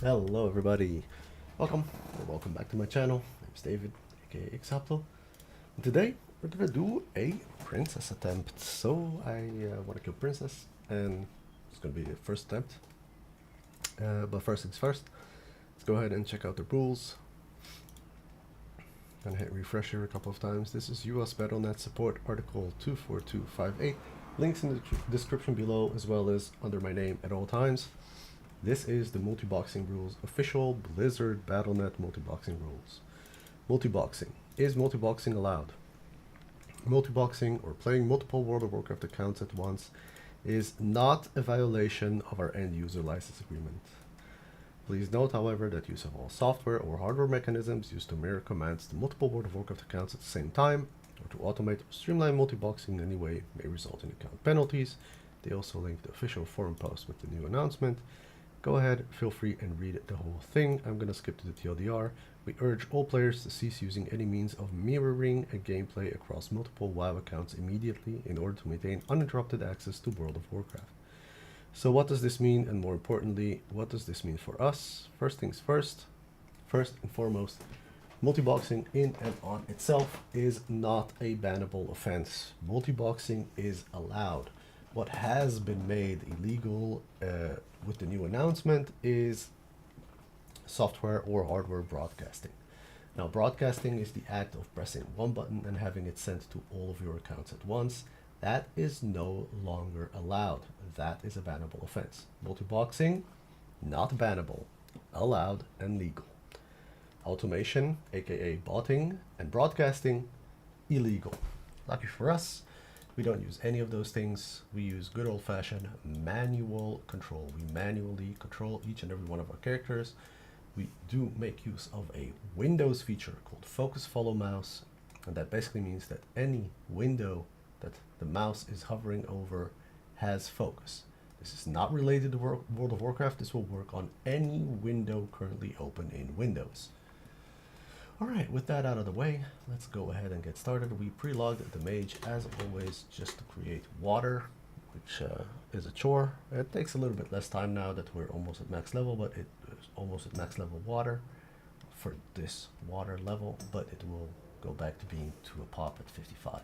Hello everybody, welcome back to my channel. My name's David, aka Exapto. And today we're gonna do a princess attempt. So I want to kill princess, and it's gonna be the first attempt. But first things first, let's go ahead and check out the rules. Gonna hit refresh here a couple of times. This is US Battle.net support article 24258. Links in the description below, as well as under my name at all times. This is the Multiboxing rules, official Blizzard Battle.net multiboxing rules. Multiboxing. Is multiboxing allowed? Multiboxing, or playing multiple World of Warcraft accounts at once, is not a violation of our end user license agreement. Please note, however, that use of all software or hardware mechanisms used to mirror commands to multiple World of Warcraft accounts at the same time, or to automate or streamline multiboxing in any way, may result in account penalties. They also link the official forum post with the new announcement. Go ahead, feel free and read the whole thing. I'm going to skip to the TLDR. We urge all players to cease using any means of mirroring a gameplay across multiple WoW accounts immediately in order to maintain uninterrupted access to World of Warcraft. So what does this mean, and more importantly, what does this mean for us? First things first and foremost, multiboxing in and on itself is not a bannable offense. Multiboxing is allowed. What has been made illegal with the new announcement is software or hardware broadcasting. Now, broadcasting is the act of pressing one button and having it sent to all of your accounts at once. That is no longer allowed. That is a bannable offense. Multiboxing, not bannable, allowed and legal. Automation, aka botting, and broadcasting, illegal. Lucky for us, we don't use any of those things. We use good old-fashioned manual control. We manually control each and every one of our characters. We do make use of a Windows feature called Focus Follow Mouse, and that basically means that any window that the mouse is hovering over has focus. This is not related to World of Warcraft. This will work on any window currently open in Windows. Alright, with that out of the way, let's go ahead and get started. We pre-logged the mage as always just to create water, which is a chore. It takes a little bit less time now that we're almost at max level, but it is almost at max level water for this water level, but it will go back to being to a pop at 55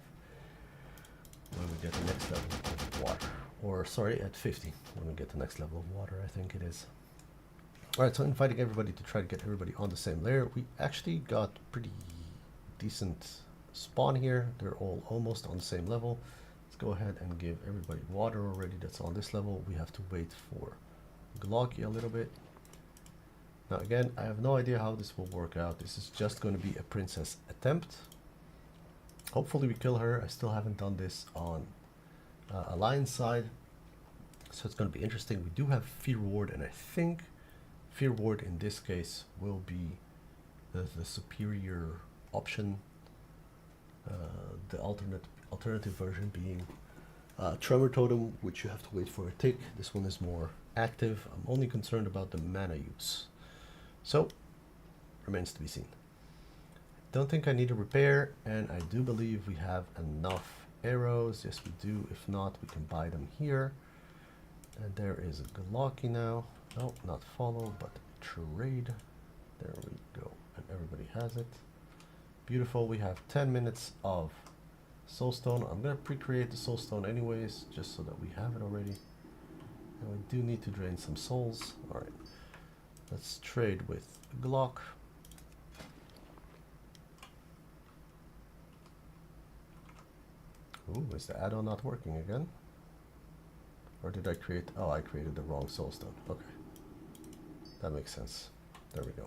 when we get the next level of water. Or sorry, at 50 when we get the next level of water, I think it is. Alright, so inviting everybody to try to get everybody on the same layer. We actually got pretty decent spawn here. They're all almost on the same level. Let's go ahead and give everybody water already that's on this level. We have to wait for Glocky a little bit. Now again, I have no idea how this will work out. This is just going to be a princess attempt. Hopefully we kill her. I still haven't done this on Alliance side, so it's going to be interesting. We do have Fear Ward, and I think Fear Ward in this case will be the superior option. The alternative version being Tremor Totem, which you have to wait for a tick. This one is more active. I'm only concerned about the mana use. So, remains to be seen. Don't think I need a repair, and I do believe we have enough arrows. Yes, we do. If not, we can buy them here. And there is a Glocky now. No, not follow, but trade. There we go. And everybody has it. Beautiful. We have 10 minutes of soulstone. I'm going to pre-create the soulstone anyways, just so that we have it already. And we do need to drain some souls. Alright. Let's trade with Glock. Ooh, is the add-on not working again? Or did I create... Oh, I created the wrong soulstone. Okay. That makes sense. There we go.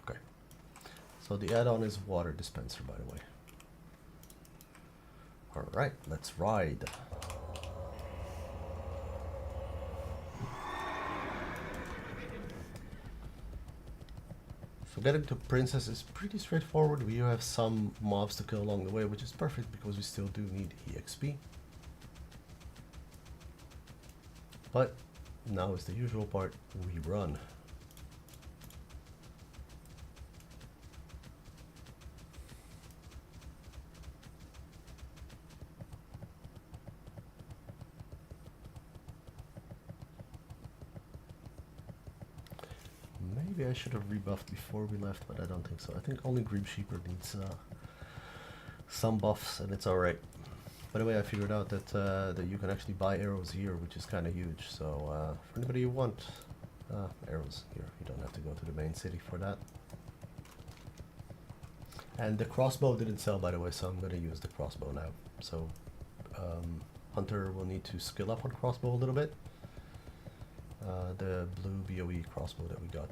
Okay. So the add-on is water dispenser, by the way. Alright, let's ride. So getting to princess is pretty straightforward. We have some mobs to kill along the way, which is perfect because we still do need EXP. But now is the usual part, we run. maybe I should have rebuffed before we left, but I don't think so. I think only Grim Sheeper needs some buffs, and it's alright. By the way, I figured out that that you can actually buy arrows here, which is kind of huge. So for anybody who wants arrows here, you don't have to go to the main city for that. And the crossbow didn't sell, by the way, so I'm going to use the crossbow now. So Hunter will need to skill up on crossbow a little bit. The blue BOE crossbow that we got.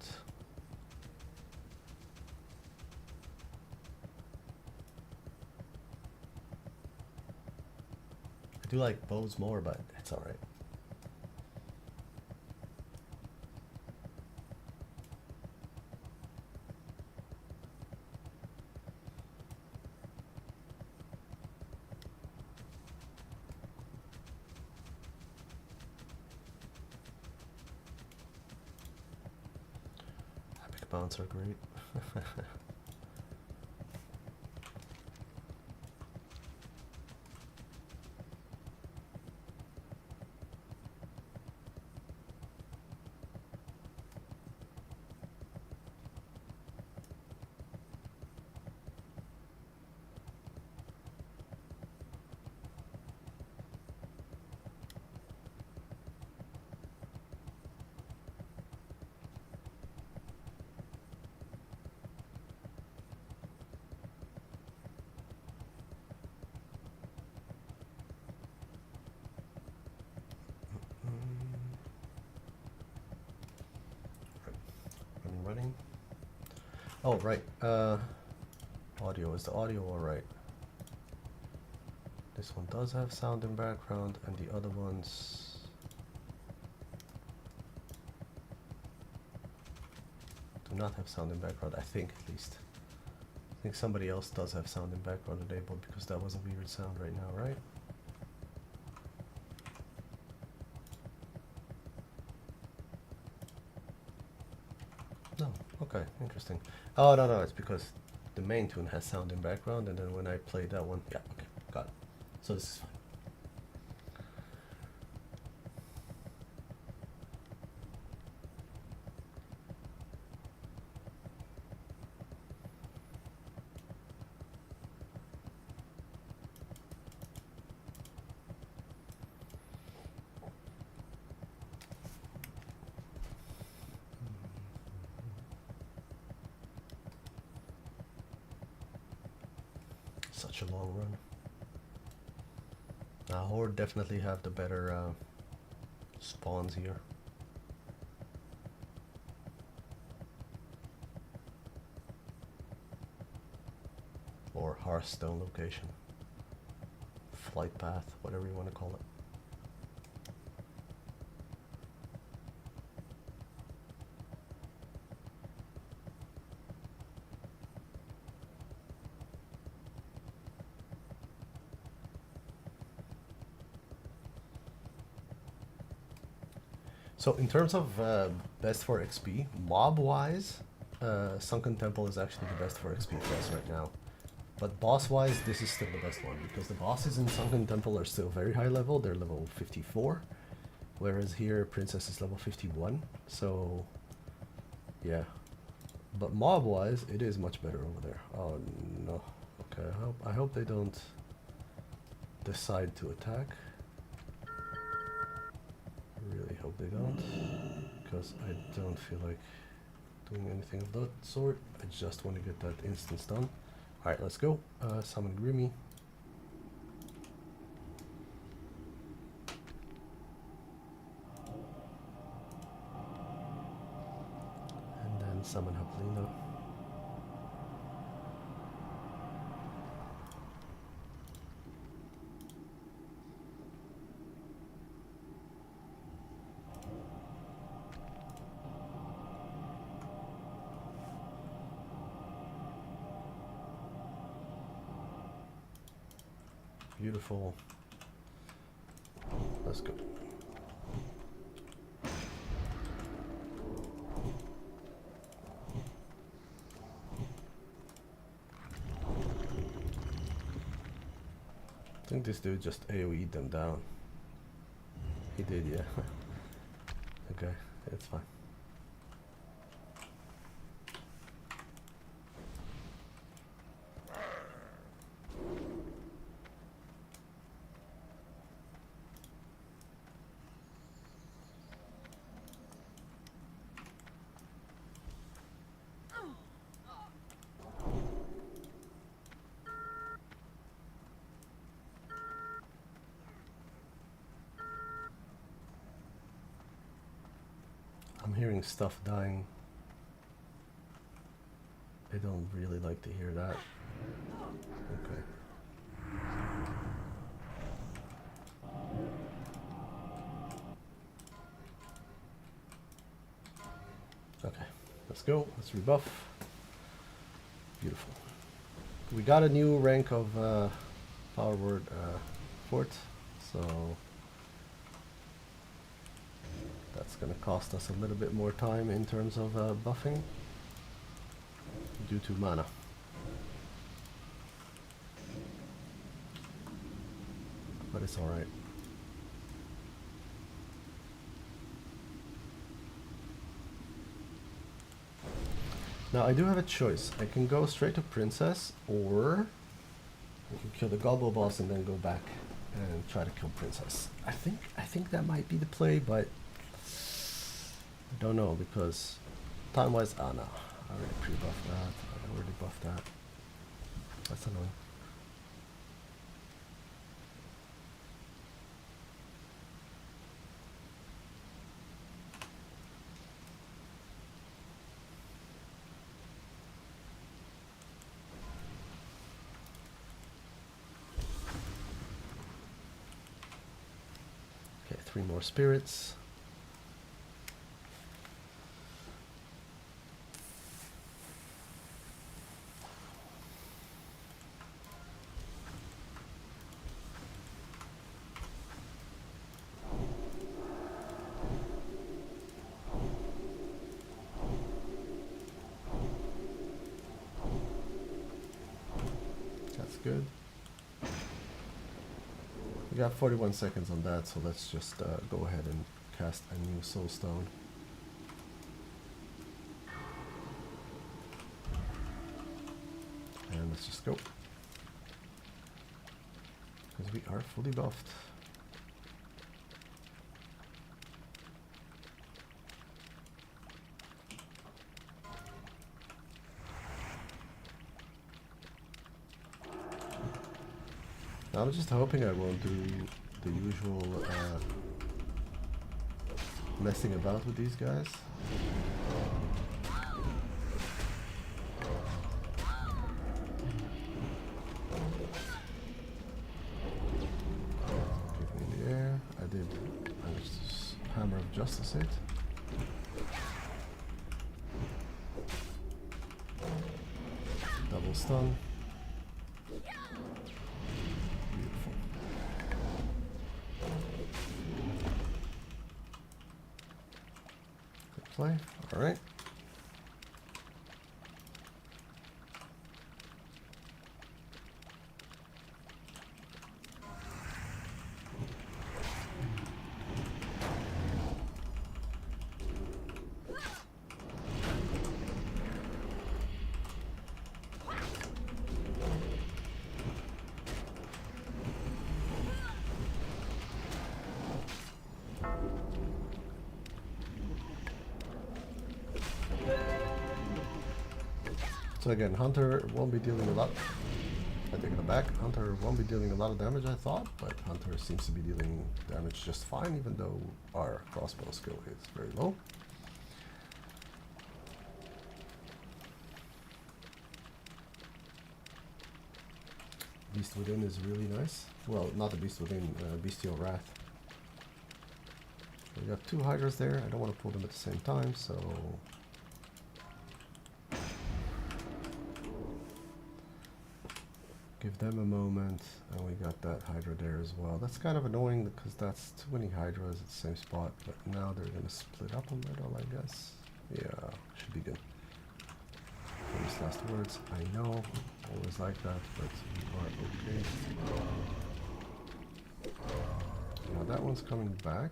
I do like bows more, but it's alright. Epic mounts are great. Running. Oh, right. Audio. Is the audio alright? This one does have sound in background, and the other ones do not have sound in background, I think, at least. I think somebody else does have sound in background enabled, because that was a weird sound right now, right? No, okay, interesting. Oh, no, it's because the main tune has sound in background, and then when I play that one, yeah, okay, got it. So this is fine. Such a long run. Horde definitely have the better spawns here. Or Hearthstone location. Flight path, whatever you want to call it. So in terms of best for XP, mob-wise, Sunken Temple is actually the best for XP class right now. But boss-wise, this is still the best one, because the bosses in Sunken Temple are still very high level. They're level 54, whereas here Princess is level 51. So, yeah. But mob-wise, it is much better over there. Oh no. Okay, I hope they don't decide to attack. Really hope they don't, because I don't feel like doing anything of that sort. I just want to get that instance done. Alright, let's go. Summon Grimmy. And then summon Haplina. Beautiful. Let's go. I think this dude just AoE'd them down. He did, yeah. Okay, it's fine. hearing stuff dying. I don't really like to hear that. Okay. Okay, let's go. Let's rebuff. Beautiful. We got a new rank of Power Word Fort, so that's going to cost us a little bit more time in terms of buffing due to mana. But it's alright. Now I do have a choice. I can go straight to Princess, or I can kill the Gobble boss and then go back and try to kill Princess. I think that might be the play, but I don't know, because time-wise, no, I already pre-buffed that. I already buffed that. That's annoying. Okay, 3 more spirits. Good. We got 41 seconds on that, so let's just go ahead and cast a new soul stone. And let's just go. Because we are fully buffed. I'm just hoping I won't do the usual messing about with these guys. Kick me in the air. I did manage to Hammer of Justice it. Double stun. Play. All right. So again, Hunter won't be dealing a lot. I take it back. Hunter won't be dealing a lot of damage, I thought, but Hunter seems to be dealing damage just fine, even though our crossbow skill is very low. Beast Within is really nice. Well, not the Beast Within, Bestial Wrath. We got 2 Hydras there. I don't want to pull them at the same time, so give them a moment, and we got that Hydra there as well. That's kind of annoying because that's too many Hydras at the same spot, but now they're going to split up a little, I guess. Yeah, should be good. Famous last words, I know, always like that, but we are okay. Now that one's coming back.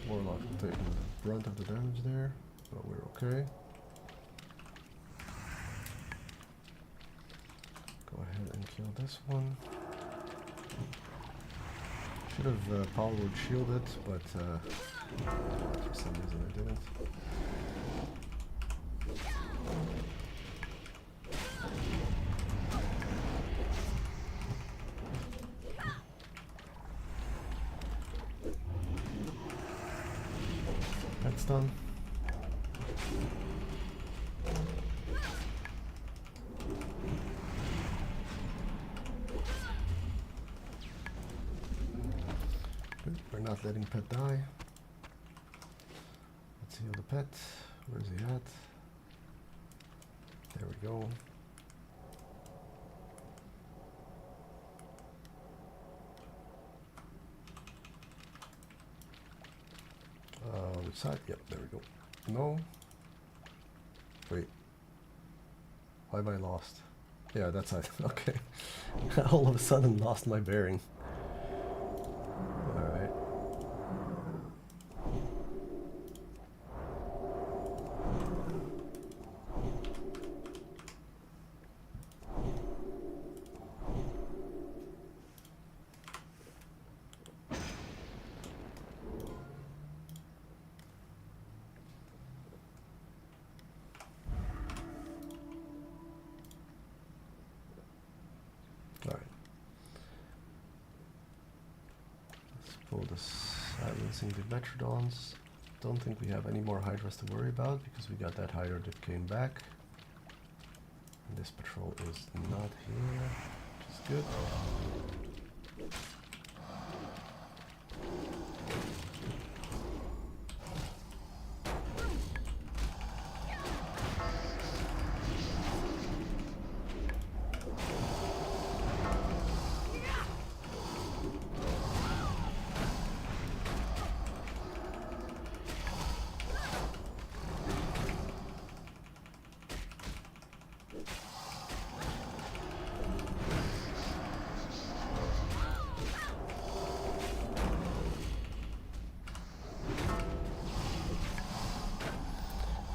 Warlock taking the brunt of the damage there. Okay. Go ahead and kill this one. Should have powered shielded, but for some reason I didn't. That's done. We're not letting pet die. Let's heal the pet. Where's he at? There we go. Which side? Yep, there we go. No. Wait. Why have I lost? Yeah, that side. Okay. All of a sudden lost my bearing. Alright. Alright. Let's pull the silencing the Metrodons. Don't think we have any more Hydras to worry about because we got that Hydra that came back. And this patrol is not here, which is good.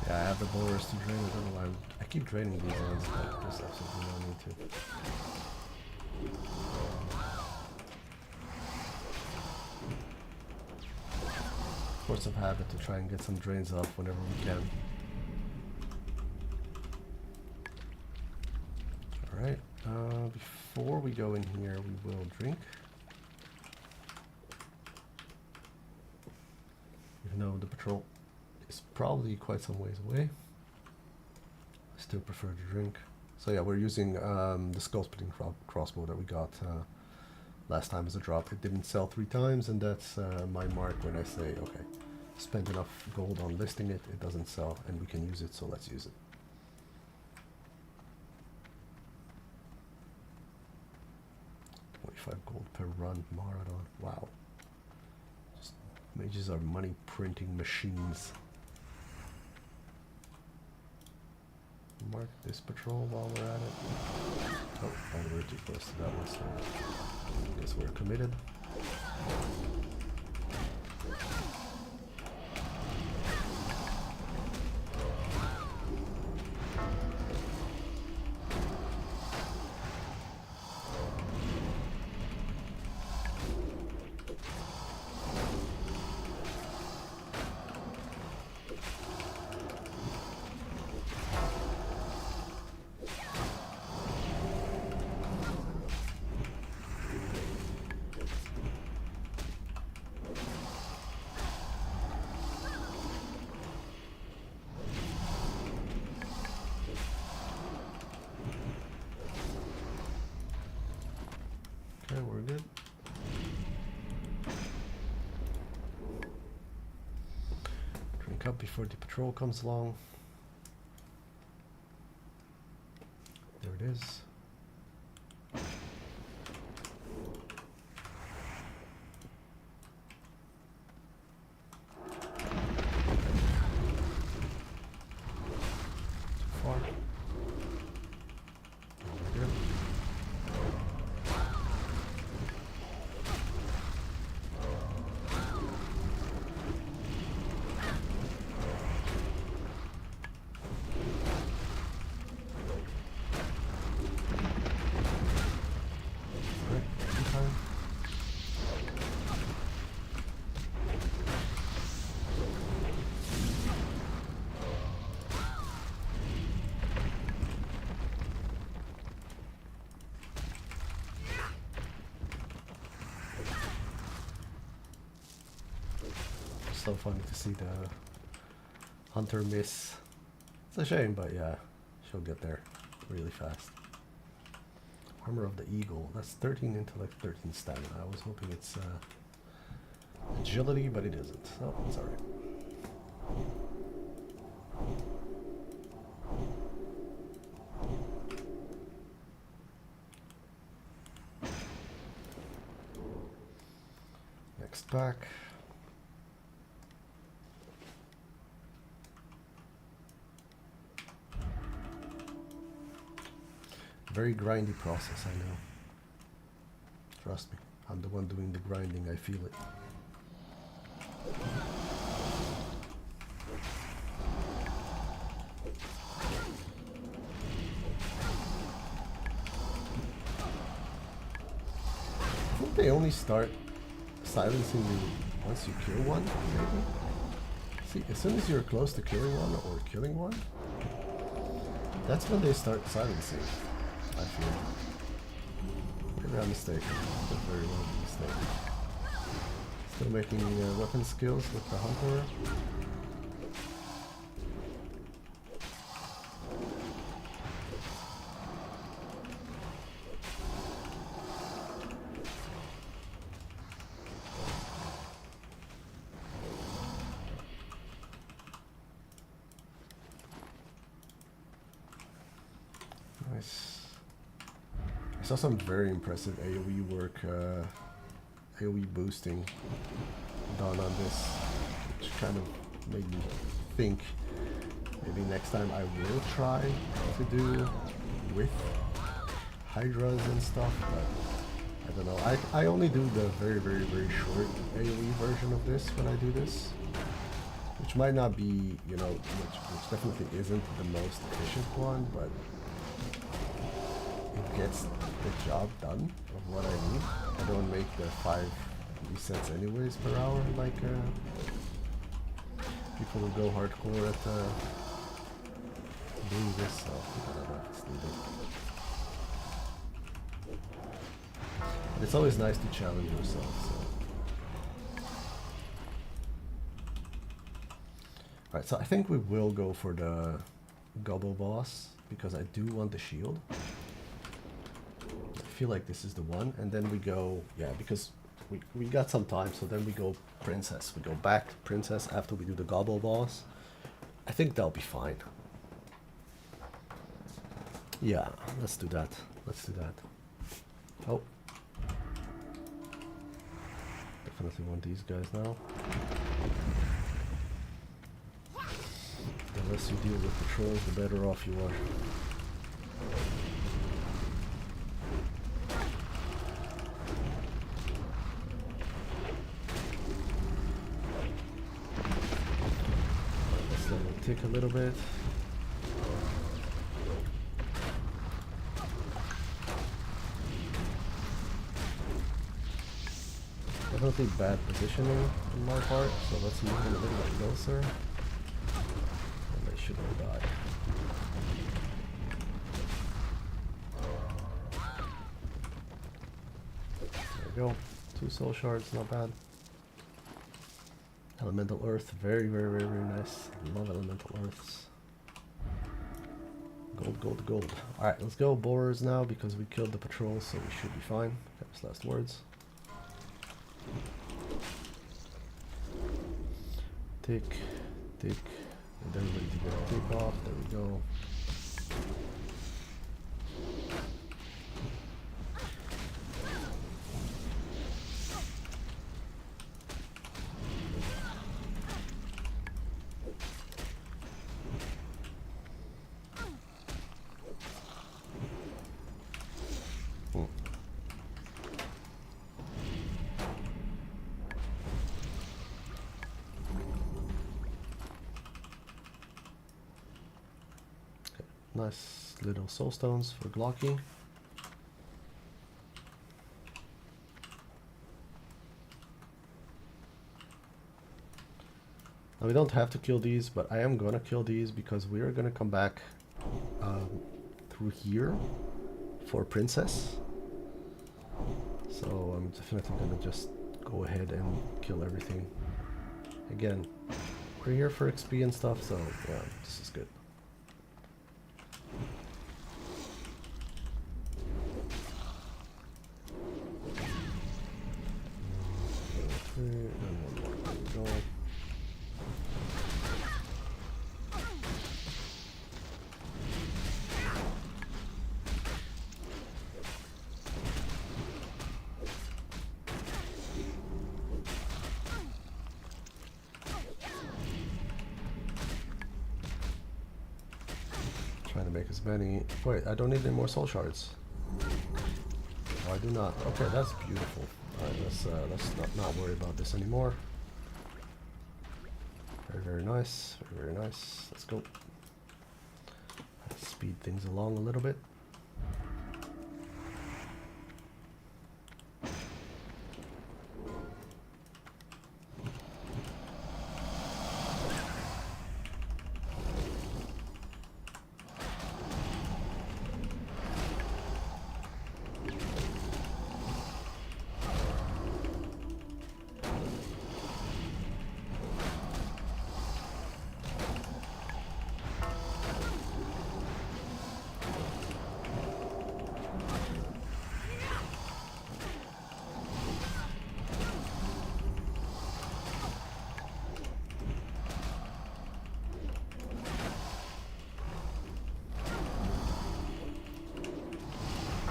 Yeah, I have the bowlers to drain. I don't know why I keep draining these ones, but there's absolutely no need to. Force of habit to try and get some drains off whenever we can. Alright, before we go in here, we will drink. Even though the patrol is probably quite some ways away, I still prefer to drink. So yeah, we're using the skull splitting crossbow that we got last time as a drop. It didn't sell 3 times, and that's my mark when I say, okay, spent enough gold on listing it, it doesn't sell, and we can use it, so let's use it. $25 per run, Marathon. Wow. Just, mages are money printing machines. Mark this patrol while we're at it. Oh, and we're too close to that one, so I guess we're committed. Okay, we're good. Drink up before the patrol comes along. There it is. so funny to see the hunter miss. It's a shame, but yeah, she'll get there really fast. Armor of the Eagle. That's 13 intellect, 13 stamina. I was hoping it's agility, but it isn't. Oh, it's alright. Next pack. Very grindy process, I know. Trust me, I'm the one doing the grinding, I feel it. I think they only start silencing you once you kill one, maybe? See, as soon as you're close to killing one or killing one, that's when they start silencing, I feel. Maybe I'm mistaken. That's very well a mistake. Still making weapon skills with the hunter. Nice. I saw some very impressive AoE work, AoE boosting done on this, which kind of made me think maybe next time I will try to do with Hydras and stuff, but I don't know. I only do the very short AoE version of this when I do this, which might not be, you know, which definitely isn't the most efficient one, but it gets the job done of what I need. I don't make the 5 resets anyways per hour like people who go hardcore at doing this, so I don't know if it's needed. But it's always nice to challenge yourself, so. Alright, so I think we will go for the Gobble boss because I do want the shield. I feel like this is the one, and then we go, yeah, because we got some time, so then we go Princess. We go back to Princess after we do the Gobble boss. I think that'll be fine. Yeah, let's do that. Let's do that. Oh. Definitely want these guys now. The less you deal with patrols, the better off you are. Take a little bit. Definitely bad positioning on my part, so let's move a little bit closer. And they should all die. There we go. 2 soul shards, not bad. Elemental Earth, very nice. Love Elemental Earths. Gold. Alright, let's go borers now because we killed the patrol, so we should be fine. Famous last words. Tick, and then ready to get a take off. There we go. Nice little soul stones for Glocky. Now we don't have to kill these, but I am gonna kill these because we are gonna come back through here for Princess. So I'm definitely gonna just go ahead and kill everything. Again, we're here for XP and stuff, so yeah, this is good. And one more. Go. Trying to make as many. Wait, I don't need any more soul shards. Oh, I do not. Okay, that's beautiful. Alright, let's not worry about this anymore. Very, very nice. Very, very nice. Let's go. Let's speed things along a little bit.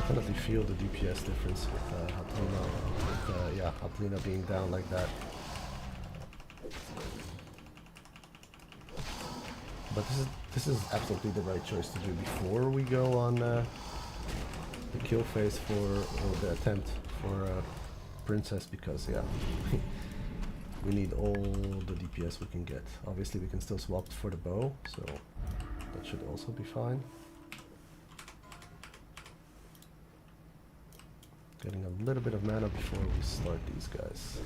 Definitely feel the DPS difference with Hatlina being down like that. But this is absolutely the right choice to do before we go on the kill phase or the attempt for Princess, because yeah, we need all the DPS we can get. Obviously we can still swap for the bow, so that should also be fine. Getting a little bit of mana before we start these guys.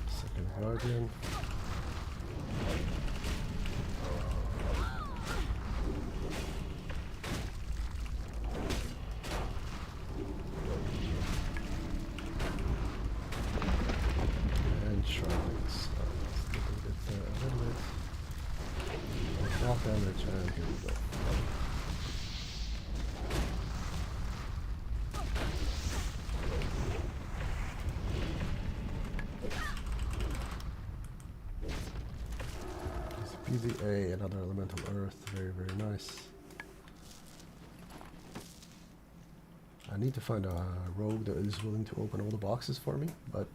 Second Guardian. Damage, and here we go. PVA, another elemental earth, very, very nice. I need to find a rogue that is willing to open all the boxes for me, but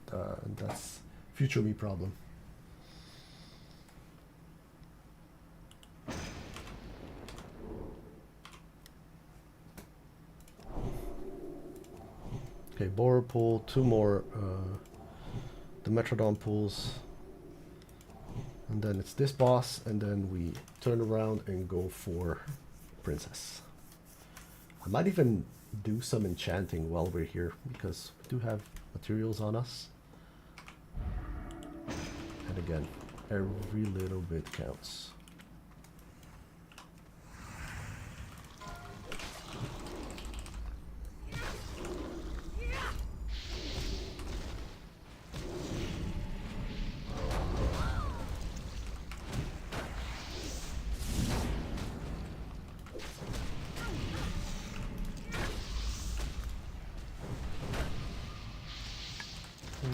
that's future me problem. Okay, borer pool, 2 more the Metrodon pools, and then it's this boss, and then we turn around and go for Princess. I might even do some enchanting while we're here, because we do have materials on us. And again, every little bit counts.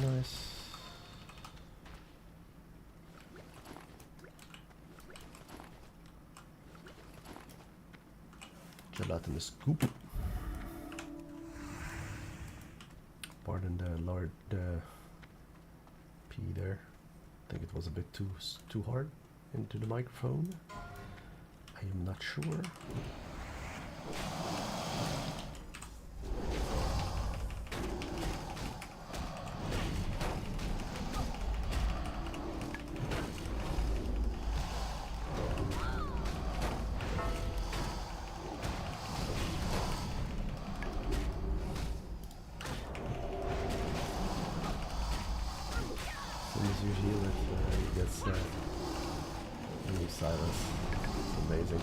Nice. Gelatinous goop. Pardon the P there. I think it was a bit too hard into the microphone. I am not sure. use silence. It's amazing.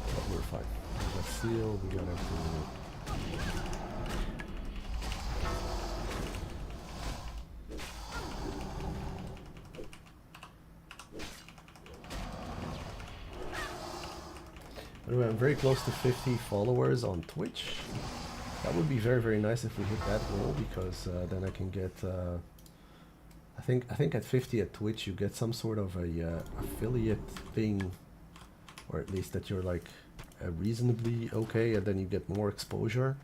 But we're fine. We got seal, we got everything. Anyway, I'm very close to 50 followers on Twitch. That would be very, very nice if we hit that goal, because then I can get. I think at 50 at Twitch you get some sort of a affiliate thing, or at least that you're like reasonably okay, and then you get more exposure.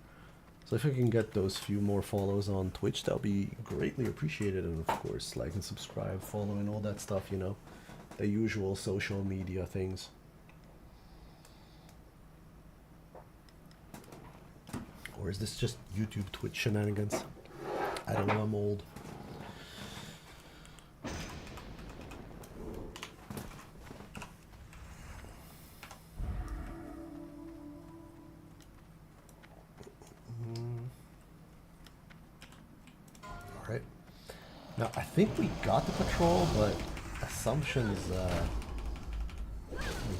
So if I can get those few more follows on Twitch, that'll be greatly appreciated. And of course, like and subscribe, follow, and all that stuff. You know, the usual social media things. Or is this just YouTube Twitch shenanigans? I don't know, I'm old. Alright. Now, I think we got the patrol, but assumptions,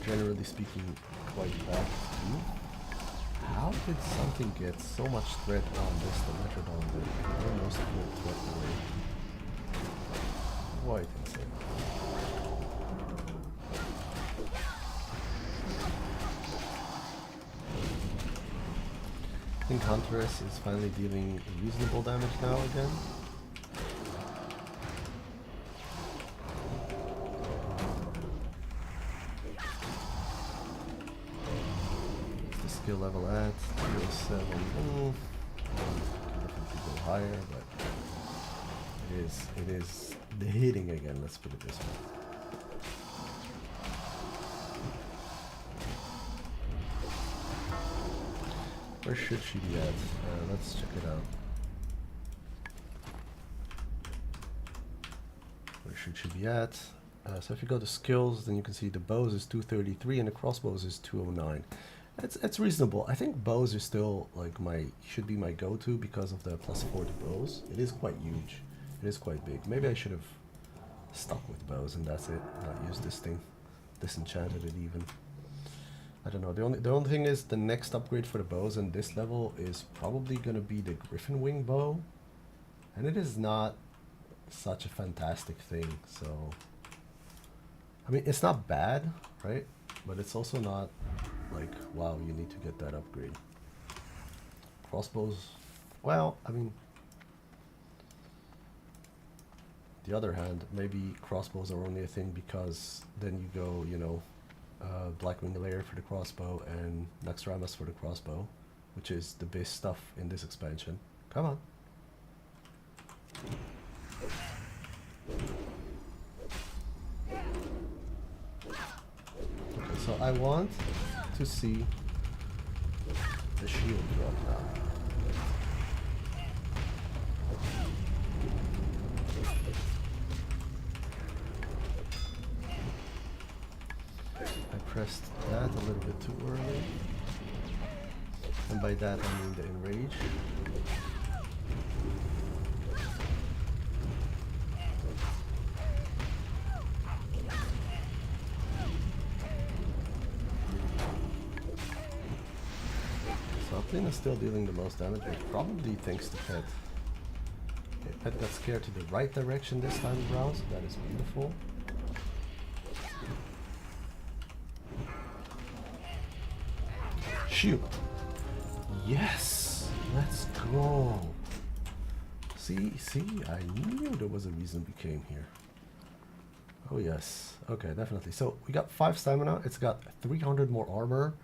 generally speaking, quite bad too. How did something get so much threat on this, the Metrodon did? Almost full threat away. Quite insane. I think Huntress is finally dealing reasonable damage now again. Skill level at 307. Can definitely go higher, but it is the hitting again, let's put it this way. Where should she be at? Let's check it out. Where should she be at? So if you go to skills, then you can see the bows is 233 and the crossbows is 209. It's reasonable. I think bows are still like should be my go-to because of the +4 to bows. It is quite huge. It is quite big. Maybe I should have stuck with bows and that's it. Not use this thing. Disenchanted it even. I don't know. The only thing is the next upgrade for the bows in this level is probably gonna be the Griffin Wing bow, and it is not such a fantastic thing. So I mean, it's not bad, right? But it's also not like, wow, you need to get that upgrade. Crossbows, well, I mean, the other hand, maybe crossbows are only a thing because then you go, you know, Blackwing Layer for the crossbow and Naxxramas for the crossbow, which is the best stuff in this expansion. Come on. Okay, so I want to see the shield drop now. I pressed that a little bit too early, and by that I mean the enrage. Lyn is still dealing the most damage, probably thanks to Pet. Okay, Pet got scared to the right direction this time around, so that is beautiful. Shoot! Yes! Let's go! See, I knew there was a reason we came here. Oh yes, okay, definitely. So we got 5 stamina, it's got 300 more armor,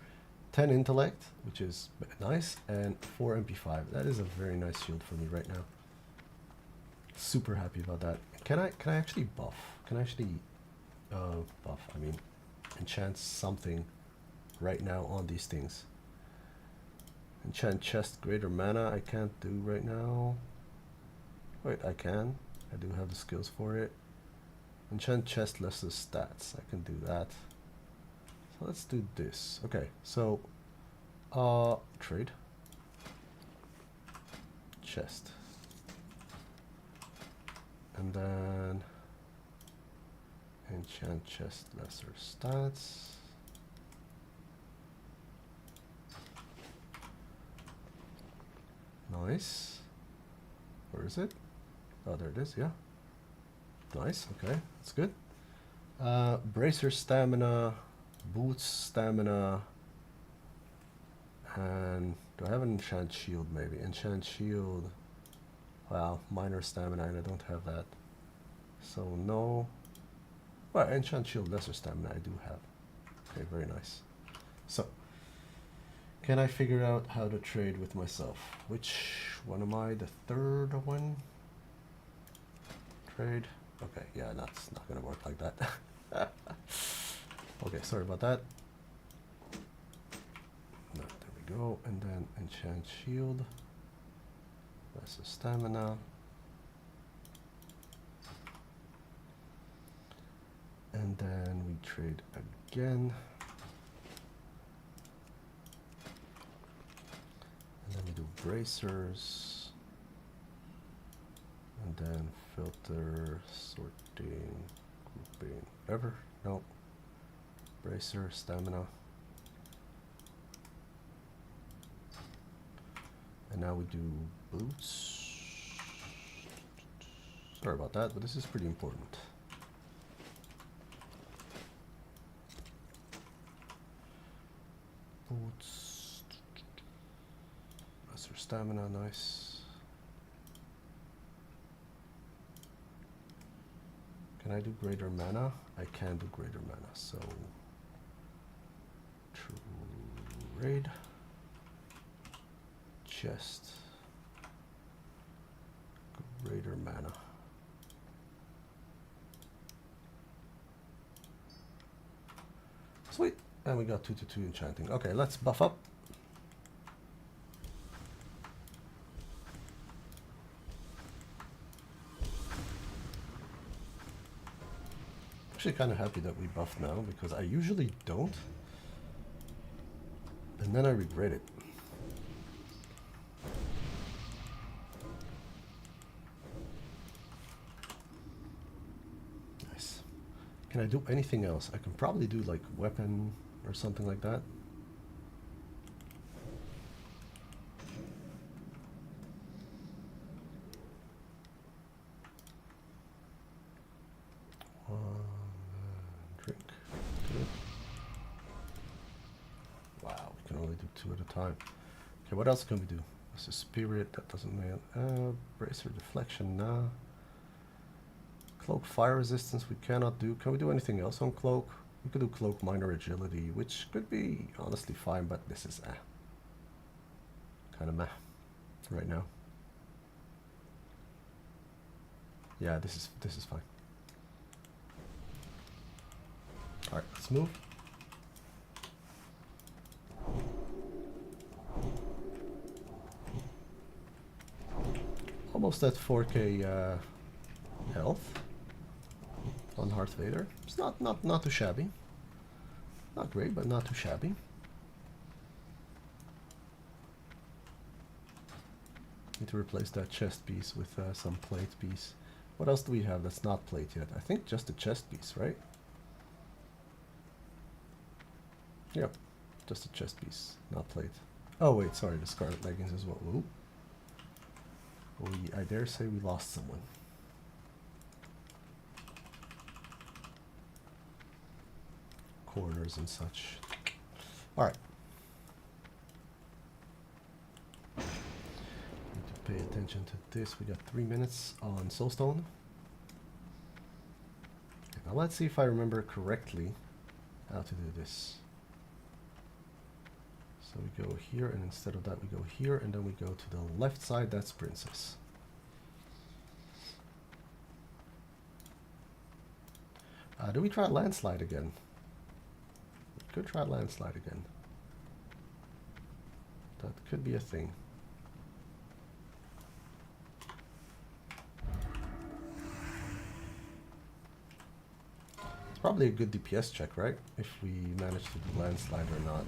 10 intellect, which is nice, and 4 MP5. That is a very nice shield for me right now. Super happy about that. Can I actually buff? Can I actually I mean, enchant something right now on these things? Enchant chest greater mana, I can't do right now. Wait, I can. I do have the skills for it. Enchant chest less the stats. I can do that. So let's do this. Okay, so trade. and then enchant chest lesser stats. Nice. Where is it? Oh, there it is, yeah. Nice, okay, that's good. Bracer stamina, boots stamina, and do I have an enchant shield maybe? Enchant shield, well, minor stamina, and I don't have that. So no. Well, enchant shield, lesser stamina I do have. Okay, very nice. So, can I figure out how to trade with myself? Which one am I? The third one? Trade? Okay, yeah, that's not gonna work like that. Okay, sorry about that. No, there we go. And then enchant shield. That's the stamina. And then we trade again. And then we do bracers. And then filter, sorting, grouping, whatever. No. Bracer, stamina. And now we do boots. Sorry about that, but this is pretty important. Boots. Lesser stamina, nice. Can I do greater mana? I can do greater mana, so trade chest greater mana. Sweet, and we got 2/2 enchanting. Okay, let's buff up. Actually kind of happy that we buffed now because I usually don't, and then I regret it. Nice. Can I do anything else? I can probably do like weapon or something like that. Drink. Good. Wow, we can only do 2 at a time. Okay, what else can we do? This is spirit, that doesn't matter. Bracer deflection, nah. Cloak fire resistance we cannot do. Can we do anything else on cloak? We could do cloak minor agility, which could be honestly fine, but this is kind of meh right now. Yeah, this is fine. All right, let's move. Almost at 4k health on Hearth Vader. It's not too shabby. Not great, but not too shabby. Need to replace that chest piece with some plate piece. What else do we have that's not plate yet? I think just the chest piece, right? Yep, just a chest piece, not plate. Oh wait, sorry, the scarlet leggings as well. Ooh. I dare say we lost someone. Corners and such. All right. Need to pay attention to this. We got 3 minutes on Soulstone. Okay, now let's see if I remember correctly how to do this. So we go here, and instead of that we go here, and then we go to the left side. That's Princess. Do we try Landslide again? We could try Landslide again. That could be a thing. It's probably a good DPS check, right? If we manage to do Landslide or not.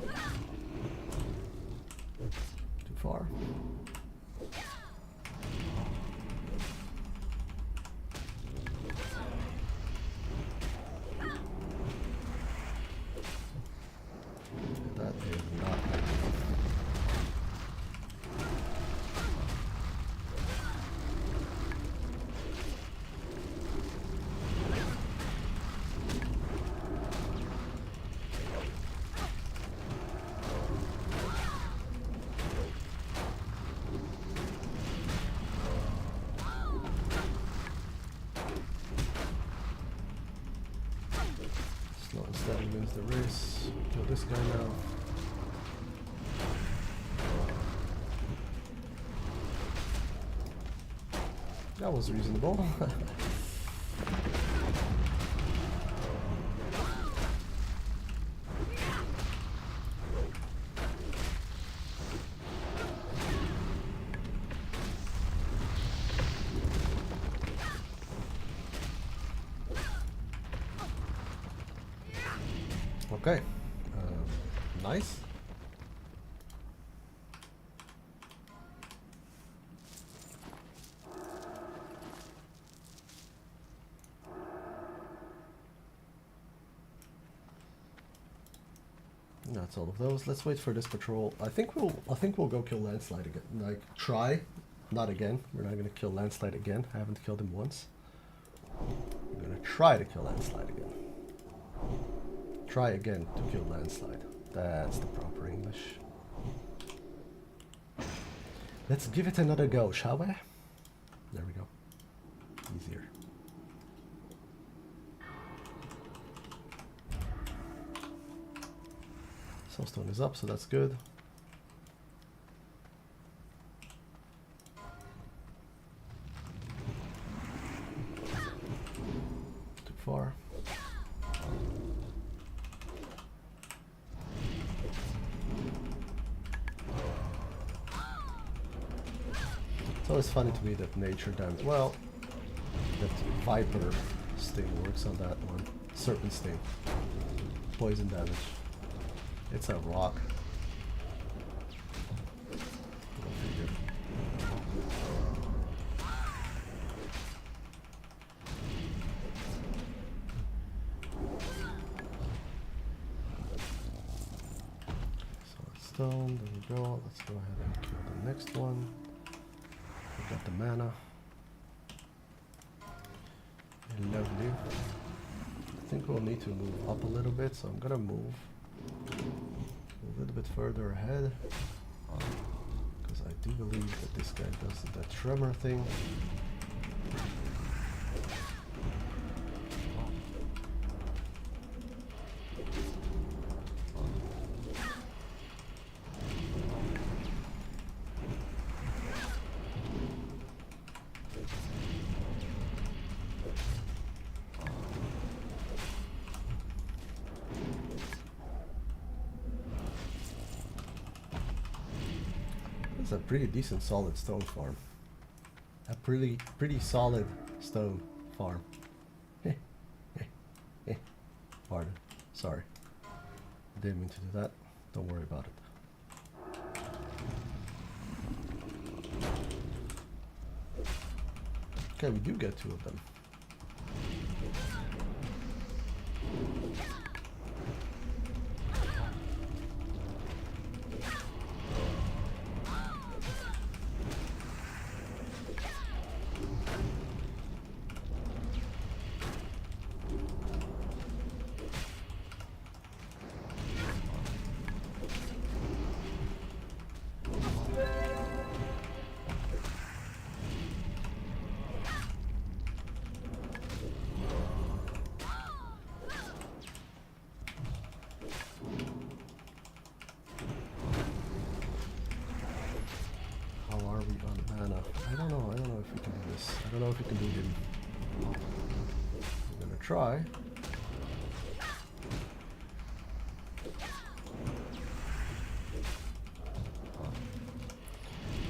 Too far. Steady wins the race. Kill this guy now. That was reasonable. Okay, nice. That's all of those. Let's wait for this patrol. I think we'll go kill Landslide again. Like try, not again. We're not gonna kill Landslide again. I haven't killed him once. We're gonna try to kill Landslide again. Try again to kill Landslide. That's the proper English. Let's give it another go, shall we? There we go. Easier. Soulstone is up, so that's good. Too far. It's always funny to me that nature damage. Well, that Viper sting works on that one. Serpent sting. Poison damage. It's a rock. Go figure. So it's stone, there we go. Let's go ahead and kill the next one. We got the mana. Lovely. I think we'll need to move up a little bit, so I'm gonna move a little bit further ahead, because I do believe that this guy does that tremor thing. A pretty decent solid stone farm. A pretty solid stone farm. Pardon. Sorry. Didn't mean to do that. Don't worry about it. Okay, we do get 2 of them. I don't know if we can do this. I don't know if we can do him. I'm gonna try.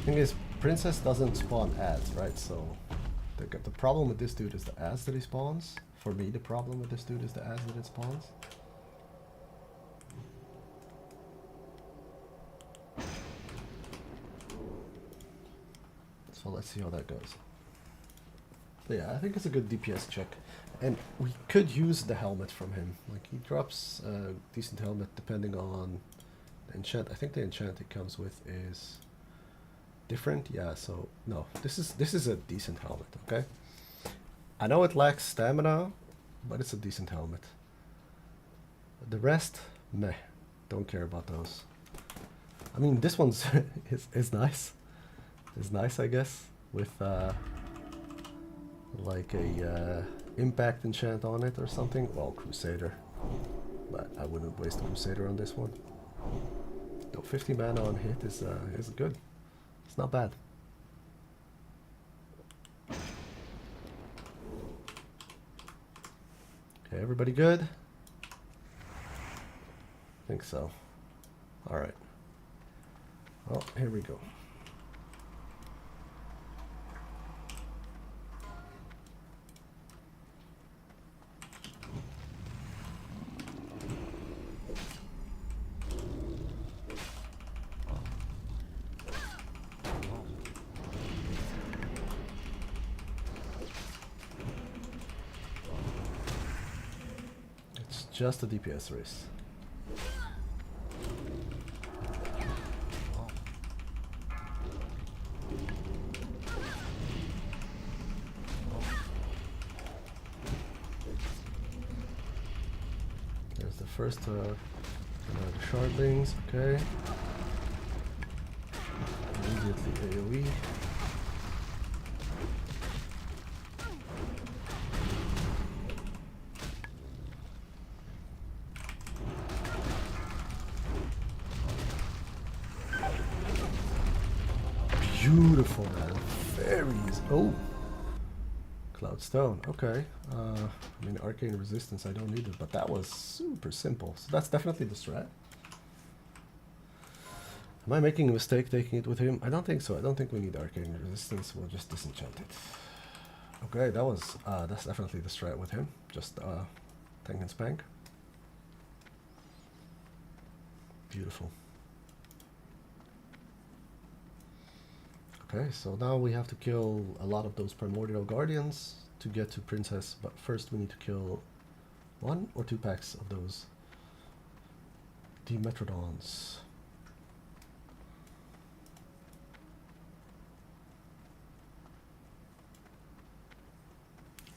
Thing is, Princess doesn't spawn ads, right? So the problem with this dude is the ads that he spawns. For me, the problem with this dude is the ads that it spawns. So let's see how that goes. But yeah, I think it's a good DPS check. And we could use the helmet from him. Like, he drops a decent helmet depending on the enchant. I think the enchant it comes with is different. Yeah, so no, this is a decent helmet, okay? I know it lacks stamina, but it's a decent helmet. The rest, meh. Don't care about those. I mean, this one's is nice. It's nice, I guess, with like a impact enchant on it or something. Well, Crusader. but I wouldn't waste a Crusader on this one. Though 50 mana on hit is good. It's not bad. Okay, everybody good? I think so. All right. Well, here we go. It's just a DPS race. There's the first shardlings, okay. Immediately AoE. Beautiful, man. Fairies. Oh. Cloudstone. Okay. I mean, arcane resistance, I don't need it, but that was super simple. So that's definitely the strat. Am I making a mistake taking it with him? I don't think so. I don't think we need arcane resistance. We'll just disenchant it. Okay, that was that's definitely the strat with him. Just tank and spank. Beautiful. Okay, so now we have to kill a lot of those primordial guardians to get to princess, but first we need to kill 1 or 2 packs of those Dimetrodons.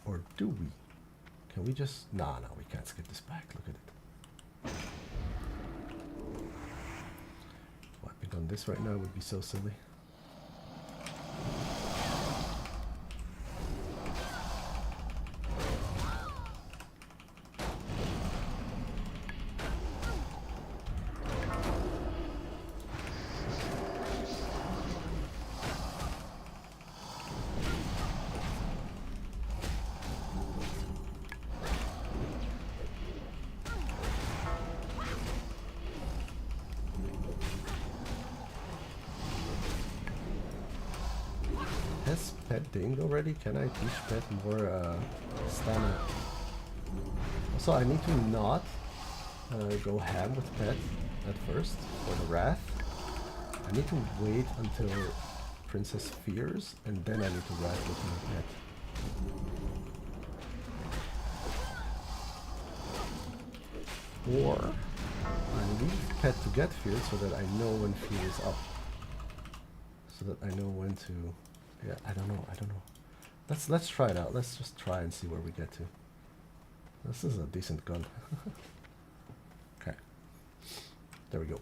Or do we? Can we just... Nah, we can't skip this pack. Look at it. Wiping on this right now would be so silly. Has Pet dinged already? Can I teach Pet more stamina? Also, I need to not go ham with Pet at first for the Wrath. I need to wait until Princess fears, and then I need to Wrath with my Pet. Or I need Pet to get feared so that I know when fear is up. So that I know when to... Yeah, I don't know. Let's try it out. Let's just try and see where we get to. This is a decent gun. Okay. There we go.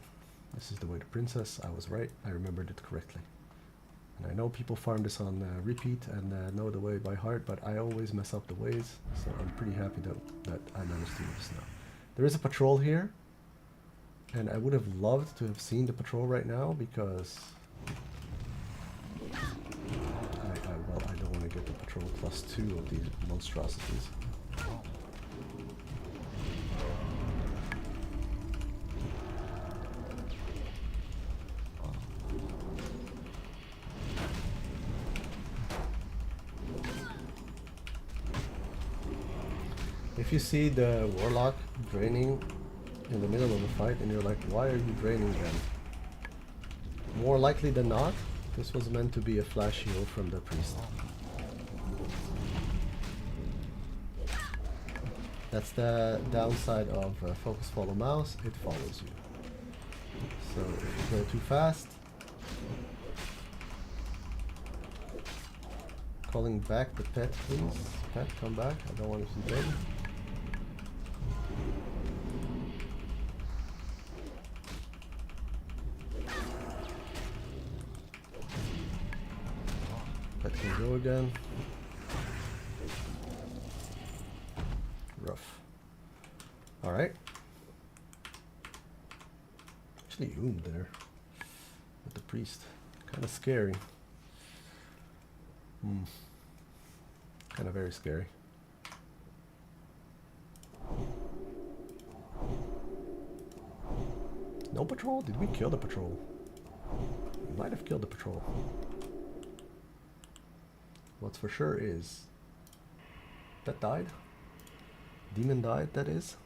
This is the way to princess. I was right. I remembered it correctly. And I know people farm this on repeat and know the way by heart, but I always mess up the ways. So I'm pretty happy that I managed to do this now. There is a patrol here. And I would have loved to have seen the patrol right now because... I don't want to get the patrol +2 of these monstrosities. If you see the warlock draining in the middle of a fight and you're like, why are you draining them? More likely than not, this was meant to be a flash heal from the priest. That's the downside of focus follow mouse, it follows you. So if you go too fast, calling back the pet please. Pet, come back, I don't want it to be dead. Pet can go again. Rough. Alright. Actually, there with the priest. Kind of scary. Kind of very scary. No patrol? Did we kill the patrol? We might have killed the patrol. What's for sure is that died. Demon died, that is.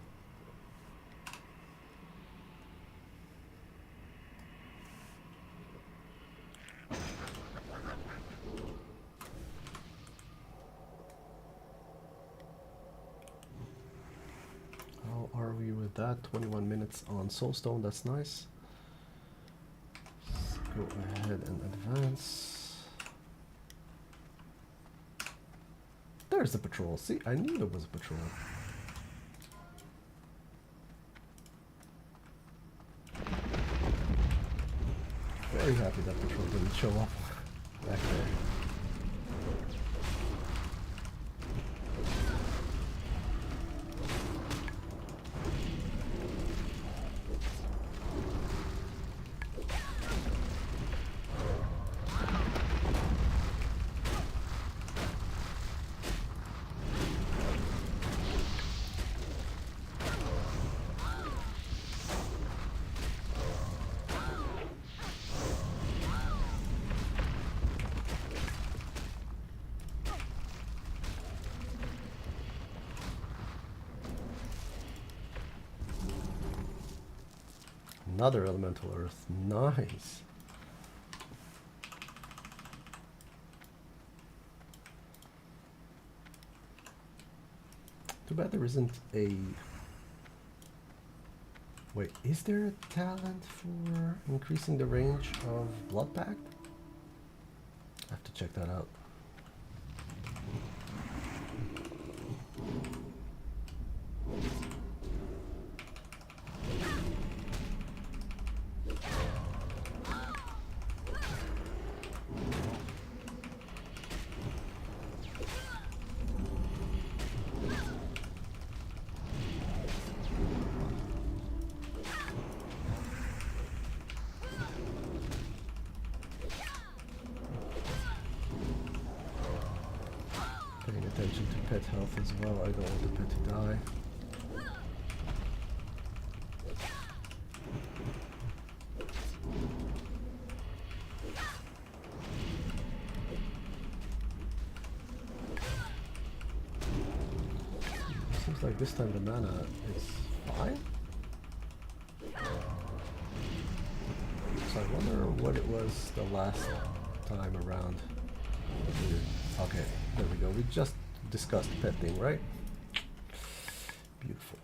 How are we with that? 21 minutes on Soulstone, that's nice. Let's go ahead and advance. There's the patrol. See, I knew there was a patrol. Very happy that patrol didn't show up back there. Another elemental earth. Nice. Too bad there isn't a... Wait, is there a talent for increasing the range of Blood Pact? I have to check that out. Paying attention to pet health as well. I don't want the pet to die. Seems like this time the mana is fine. So I wonder what it was the last time around. Okay, there we go. We just discussed pet thing, right? Beautiful.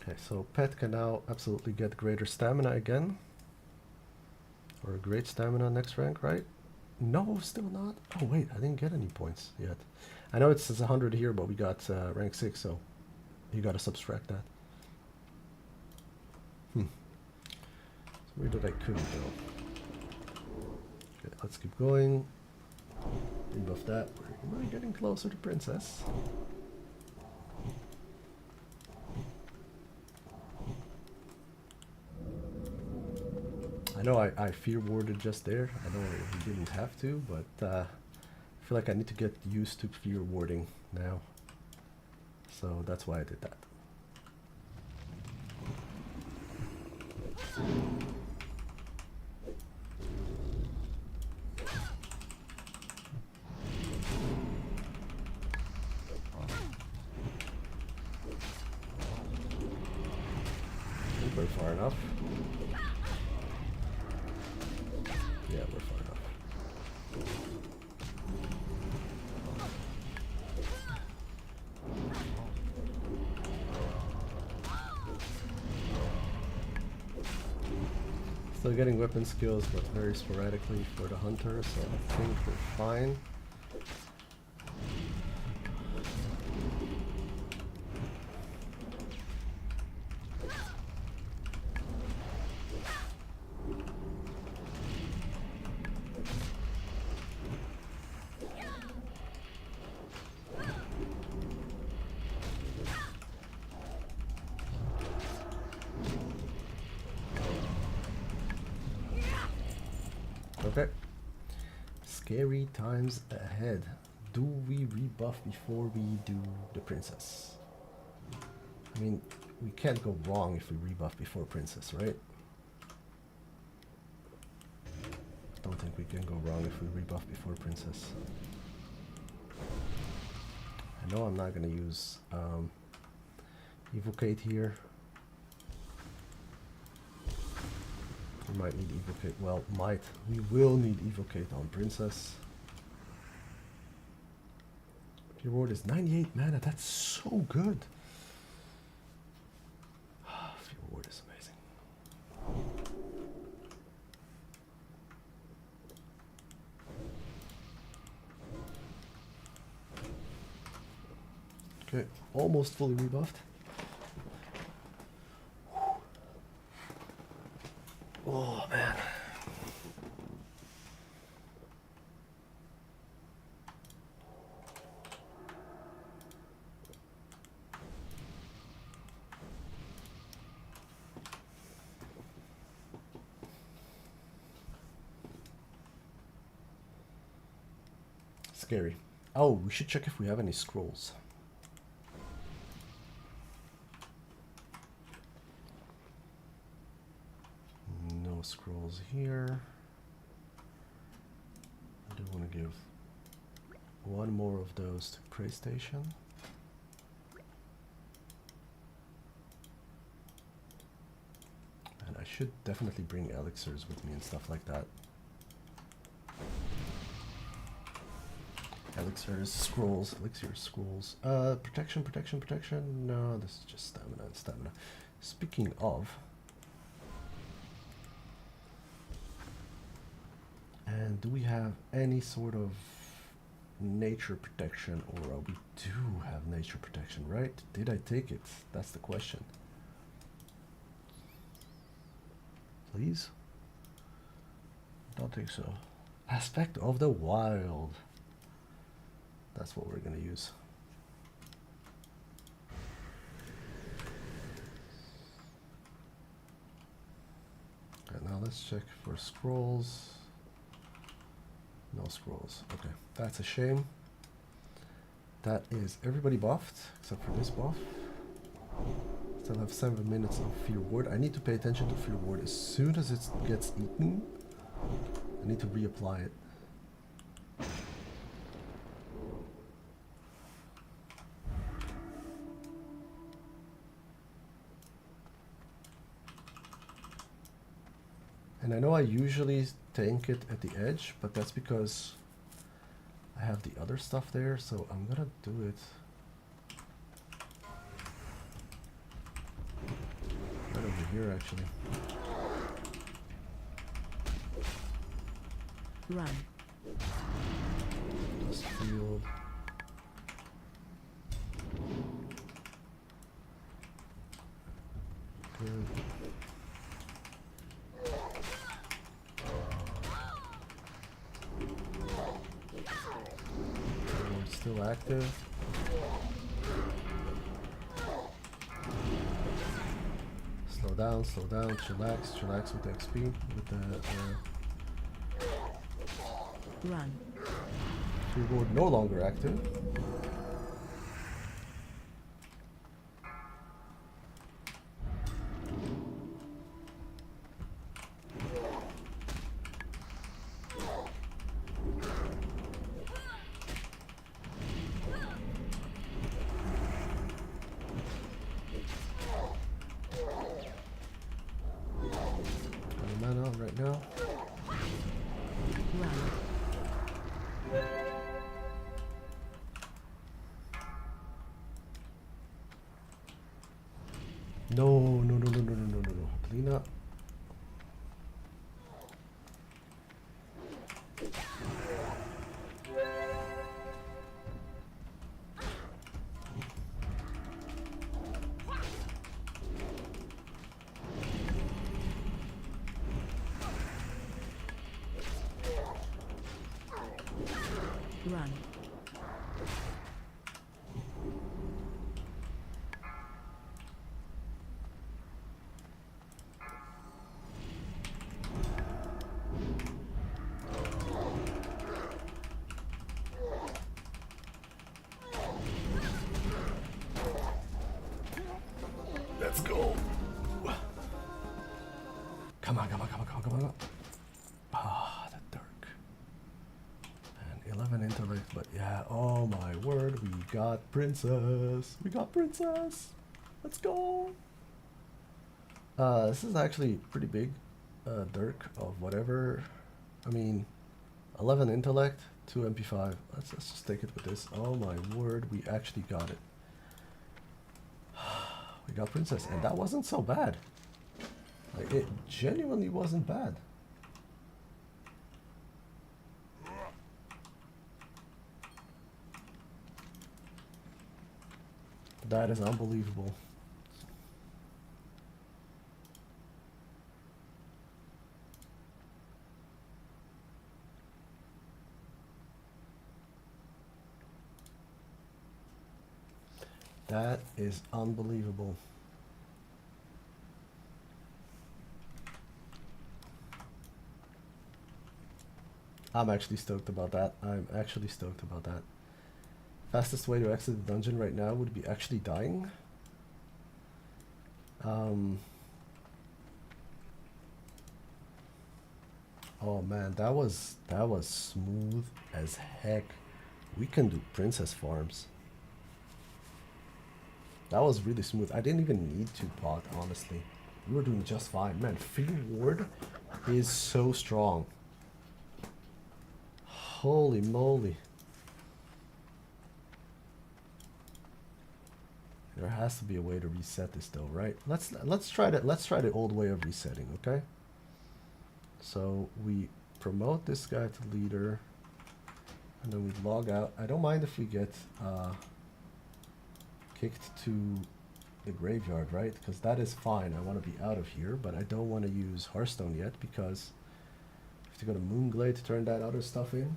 Okay, so pet can now absolutely get greater stamina again. Or great stamina next rank, right? No, still not. Oh wait, I didn't get any points yet. I know it says 100 here, but we got rank 6, so you gotta subtract that. So where did I could go? Okay, let's keep going. Debuff that. We're getting closer to Princess. I know I fear warded just there. I know we didn't have to, but I feel like I need to get used to fear warding now. So that's why I did that. I think we're far enough. Yeah, we're far enough. Still getting weapon skills, but very sporadically for the hunter, so I think we're fine. Okay. Scary times ahead. Do we rebuff before we do the princess? I mean, we can't go wrong if we rebuff before princess, right? Don't think we can go wrong if we rebuff before princess. I know I'm not going to use Evocate here. We might need Evocate. Well, might. We will need Evocate on princess. Your reward is 98 mana. That's so good. Your reward is amazing. Okay, almost fully rebuffed. Oh man. Scary. Oh, we should check if we have any scrolls. No scrolls here. I do want to give one more of those to Prey Station. And I should definitely bring elixirs with me and stuff like that. Elixirs, scrolls, elixirs, scrolls. Protection, protection, protection. No, this is just stamina and stamina. Speaking of, and do we have any sort of nature protection? Or we do have nature protection, right? Did I take it? That's the question. Please? Don't think so. Aspect of the Wild. That's what we're going to use. Okay, now let's check for scrolls. No scrolls. Okay, that's a shame. That is everybody buffed except for this buff. Still have 7 minutes of Fear Ward. I need to pay attention to Fear Ward as soon as it gets eaten. I need to reapply it. And I know I usually tank it at the edge, but that's because I have the other stuff there, so I'm gonna do it right over here actually. Run. Dust field. Good. Still active. Slow down, chillax, chillax with the XP, with the Run. Reward no longer active. Right now. Run. No. Lena. Run. Come on, come on, come on, come on, come on. Ah, the dark. And 11 intellect, but yeah, oh my word, we got princess. We got princess. Let's go. This is actually pretty big. Dirk of whatever. I mean, 11 intellect, 2 MP5. Let's just take it with this. Oh my word, we actually got it. We got princess, and that wasn't so bad. Like, it genuinely wasn't bad. That is unbelievable. That is unbelievable. I'm actually stoked about that. I'm actually stoked about that. Fastest way to exit the dungeon right now would be actually dying. Oh man, that was smooth as heck. We can do princess farms. That was really smooth. I didn't even need to pot, honestly. We were doing just fine. Man, Fiend Ward is so strong. Holy moly. There has to be a way to reset this though, right? Let's try the old way of resetting, okay? So we promote this guy to leader, and then we log out. I don't mind if we get kicked to the graveyard, right? Because that is fine. I want to be out of here, but I don't want to use Hearthstone yet because I have to go to Moonglade to turn that other stuff in.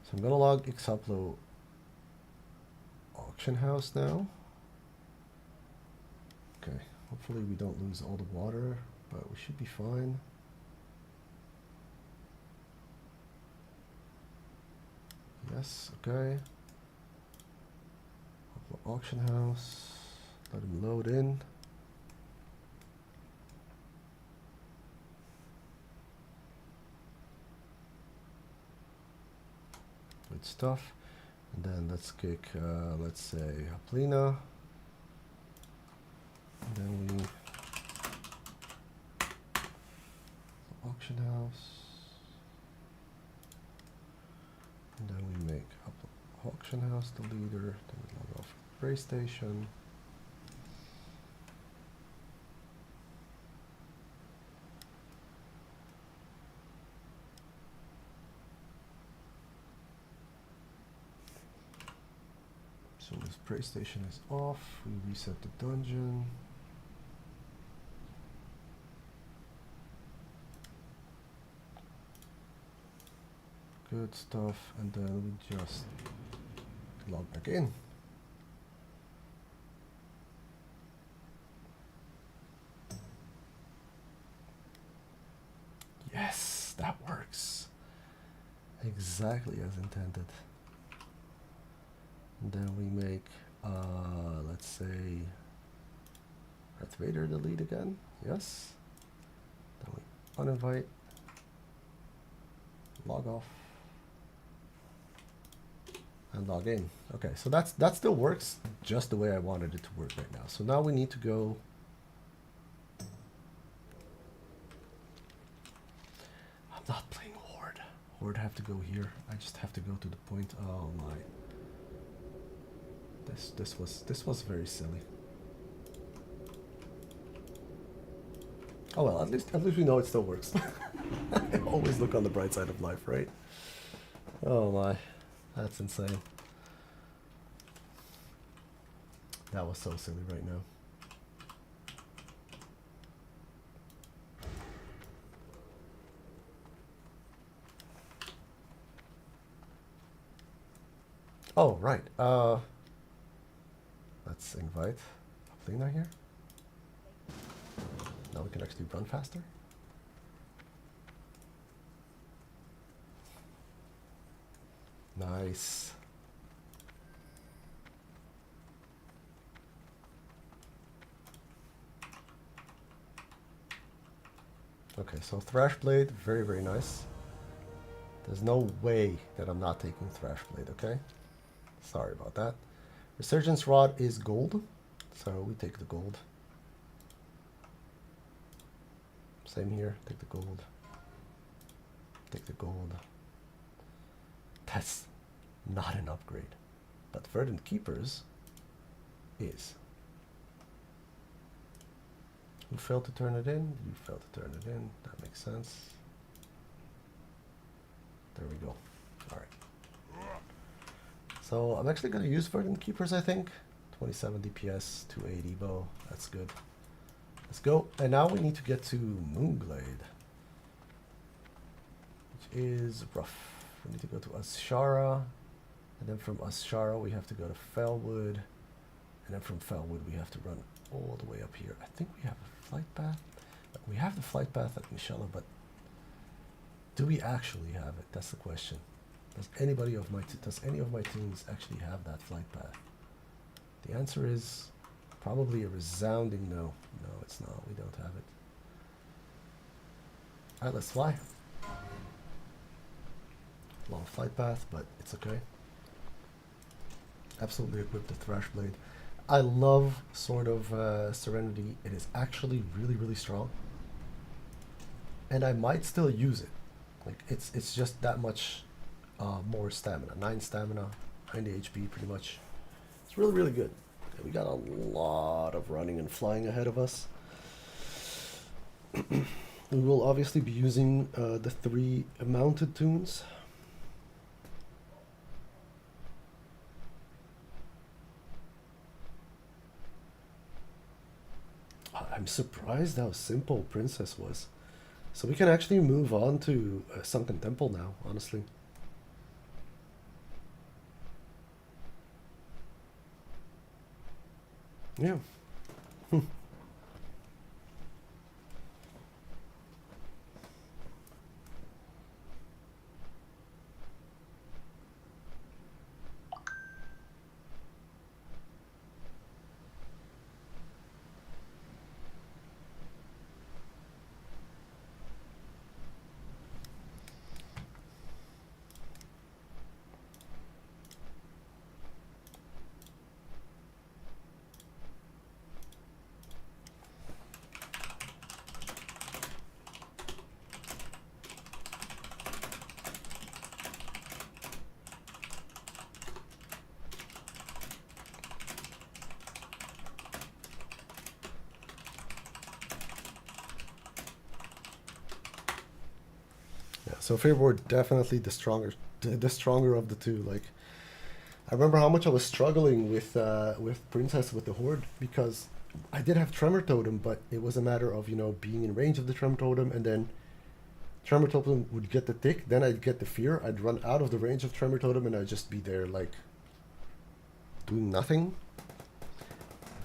So I'm gonna log Ixaplo auction house now. Okay, hopefully we don't lose all the water, but we should be fine. Yes, okay. Auction house, let him load in. Good stuff. And then let's kick, let's say, Haplina. And then we auction house. And then we make auction house the leader. Then we log off Gray Station. So this Gray Station is off. We reset the dungeon. Good stuff, and then we just log back in. Yes, that works. Exactly as intended. And then we make, let's say, Darth Vader the lead again. Yes. Then we uninvite, log off, and log in. Okay, so that still works just the way I wanted it to work right now. So now we need to go. I'm not playing Horde. Horde have to go here. I just have to go to the point. Oh my. This was very silly. Oh well, at least we know it still works. I always look on the bright side of life, right? Oh my, that's insane. That was so silly right now. Oh right. Let's invite Lena here. Now we can actually run faster. Nice. Okay, so Thrash Blade, very, very nice. There's no way that I'm not taking Thrash Blade, okay? Sorry about that. Resurgence Rod is gold, so we take the gold. Same here, take the gold. Take the gold. That's not an upgrade. But Verdant Keepers is. Who failed to turn it in? You failed to turn it in. That makes sense. There we go. Alright. So I'm actually going to use Verdant Keepers, I think. 27 DPS, 280 bow. That's good. Let's go. And now we need to get to Moonglade, which is rough. We need to go to Ashara. And then from Ashara we have to go to Felwood. And then from Felwood we have to run all the way up here. I think we have a flight path. We have the flight path at Mishela, but do we actually have it? That's the question. Does any of my teams actually have that flight path? The answer is probably a resounding no. No, it's not. We don't have it. Alright, let's fly. Long flight path, but it's okay. Absolutely equipped the Thrash Blade. I love Sword of Serenity. It is actually really, really strong. And I might still use it. Like, it's just that much more stamina. 9 stamina, 90 HP pretty much. It's really, really good. Okay, we got a lot of running and flying ahead of us. We will obviously be using the 3 mounted tunes. I'm surprised how simple Princess was. So we can actually move on to Sunken Temple now, honestly. Yeah. So Fearboard definitely the stronger of the two. Like, I remember how much I was struggling with Princess with the Horde, because I did have Tremor Totem, but it was a matter of, you know, being in range of the Tremor Totem, and then Tremor Totem would get the tick, then I'd get the fear, I'd run out of the range of Tremor Totem, and I'd just be there like doing nothing.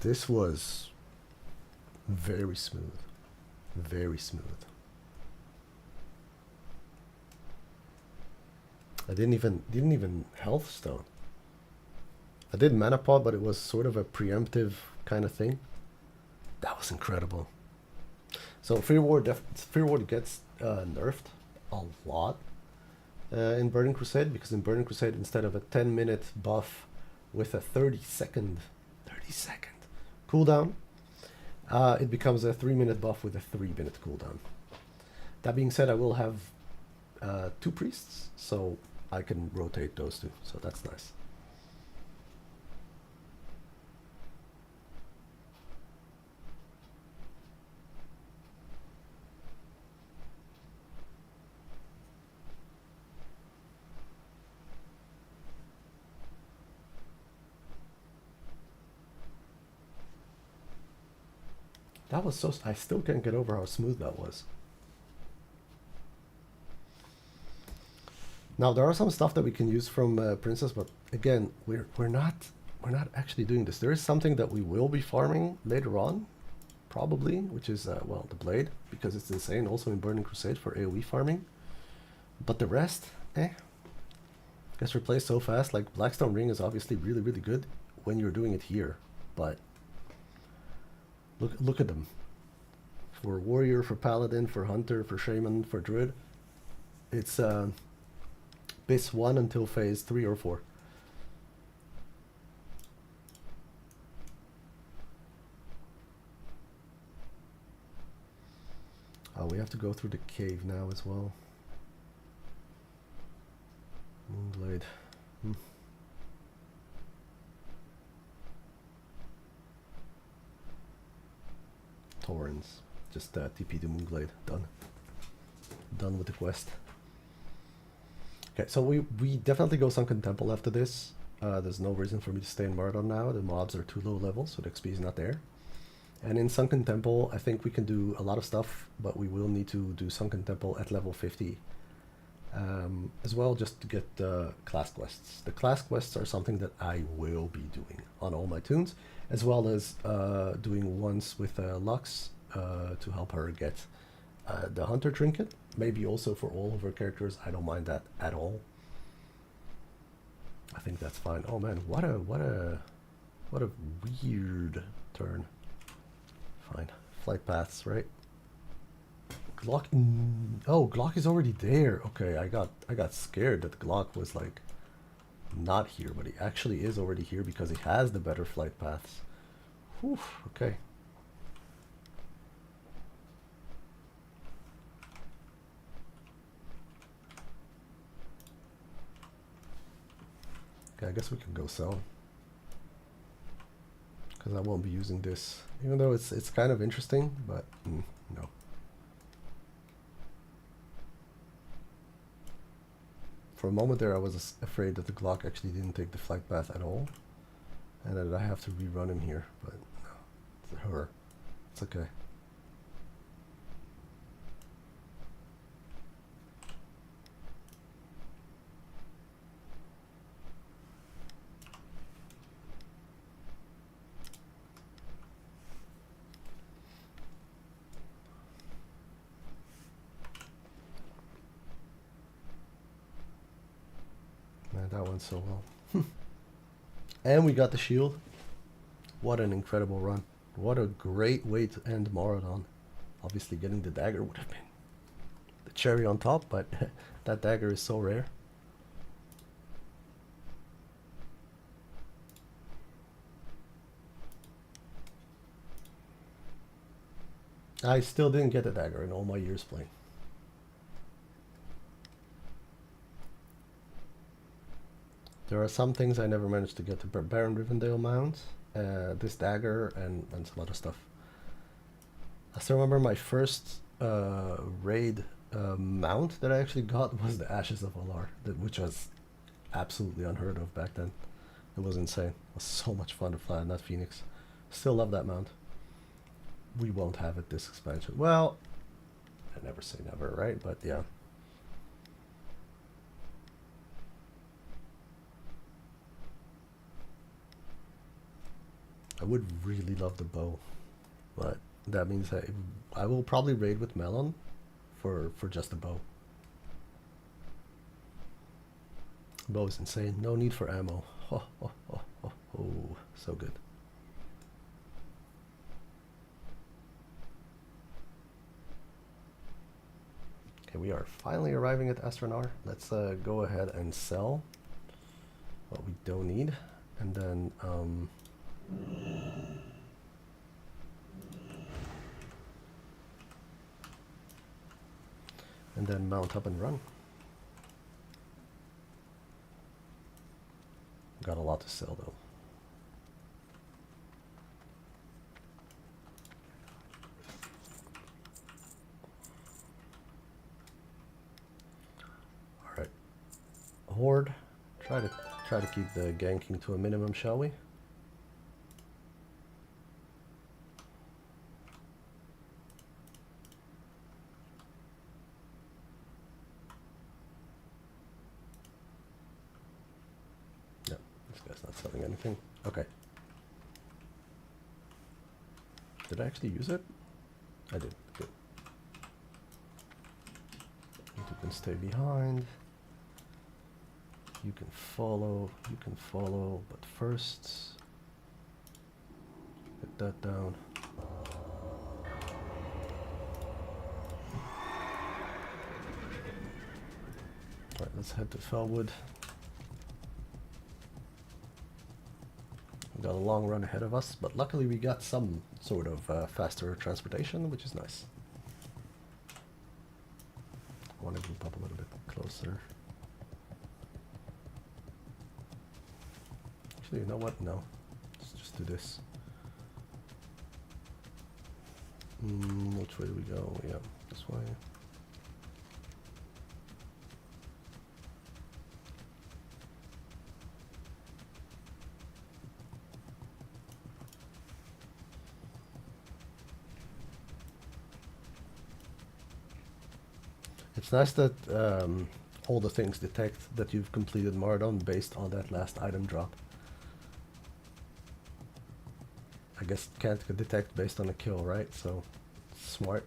This was very smooth, very smooth. I didn't even health stone. I did mana pod, but it was sort of a preemptive kind of thing. That was incredible. So Fear Ward gets nerfed a lot in Burning Crusade, because in Burning Crusade, instead of a 10-minute buff with a 30-second cooldown, it becomes a 3-minute buff with a 3-minute cooldown. That being said, I will have 2 priests, so I can rotate those 2, so that's nice. That was so... I still can't get over how smooth that was. Now there are some stuff that we can use from Princess, but again, we're not actually doing this. There is something that we will be farming later on, probably, which is well, the blade, because it's insane also in Burning Crusade for AoE farming. But the rest, gets replaced so fast. Like Blackstone Ring is obviously really, really good when you're doing it here, but look at them. for warrior, for paladin, for hunter, for shaman, for druid. It's base 1 until phase 3 or 4. Oh, we have to go through the cave now as well. Moonglade. Torrens. Just TP the Moonglade. Done. Done with the quest. Okay, so we definitely go Sunken Temple after this. There's no reason for me to stay in Marathon now. The mobs are too low level, so the XP is not there. And in Sunken Temple, I think we can do a lot of stuff, but we will need to do Sunken Temple at level 50 as well, just to get class quests. The class quests are something that I will be doing on all my tunes, as well as doing ones with Lux to help her get the Hunter Trinket. Maybe also for all of her characters. I don't mind that at all. I think that's fine. Oh man, what a weird turn. Fine. Flight paths, right? Glock. Oh, Glock is already there. Okay, I got scared that Glock was like not here, but he actually is already here because he has the better flight paths. Whew, okay. Okay, I guess we can go sell. Because I won't be using this. Even though it's kind of interesting, but no. For a moment there I was afraid that the Glock actually didn't take the flight path at all. And that I have to rerun him here, but no. It's her. It's okay. Man, that went so well. And we got the shield. What an incredible run. What a great way to end Marathon. Obviously getting the dagger would have been the cherry on top, but that dagger is so rare. I still didn't get the dagger in all my years playing. There are some things I never managed to get to. Baron Rivendell mount, this dagger, and some other stuff. I still remember my first raid mount that I actually got was the Ashes of Alar, which was absolutely unheard of back then. It was insane. It was so much fun to fly on that Phoenix. Still love that mount. We won't have it this expansion. Well, I never say never, right? But yeah. I would really love the bow, but that means I will probably raid with Melon for just the bow. Bow is insane. No need for ammo. Oh, so good. Okay, we are finally arriving at Astronar. Let's go ahead and sell what we don't need, and then mount up and run. Got a lot to sell though. All right, Horde. Try to keep the ganking to a minimum, shall we? Anything? Okay. Did I actually use it? I did. Good. You can stay behind. You can follow. You can follow. But first, get that down. Alright, let's head to Fellwood. We've got a long run ahead of us, but luckily we got some sort of faster transportation, which is nice. I want to group up a little bit closer. Actually, you know what? No. Let's just do this. Which way do we go? Yeah, this way. It's nice that all the things detect that you've completed Marathon based on that last item drop. I guess it can't detect based on a kill, right? So, smart.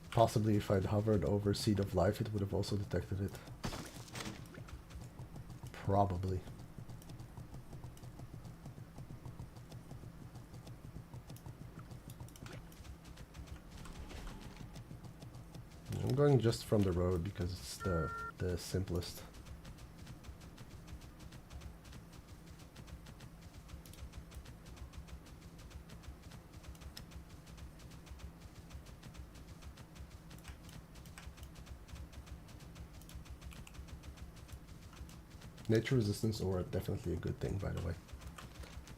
Possibly if I'd hovered over Seed of Life, it would have also detected it. Probably. I'm going just from the road because it's the simplest. Nature resistance aura definitely a good thing, by the way.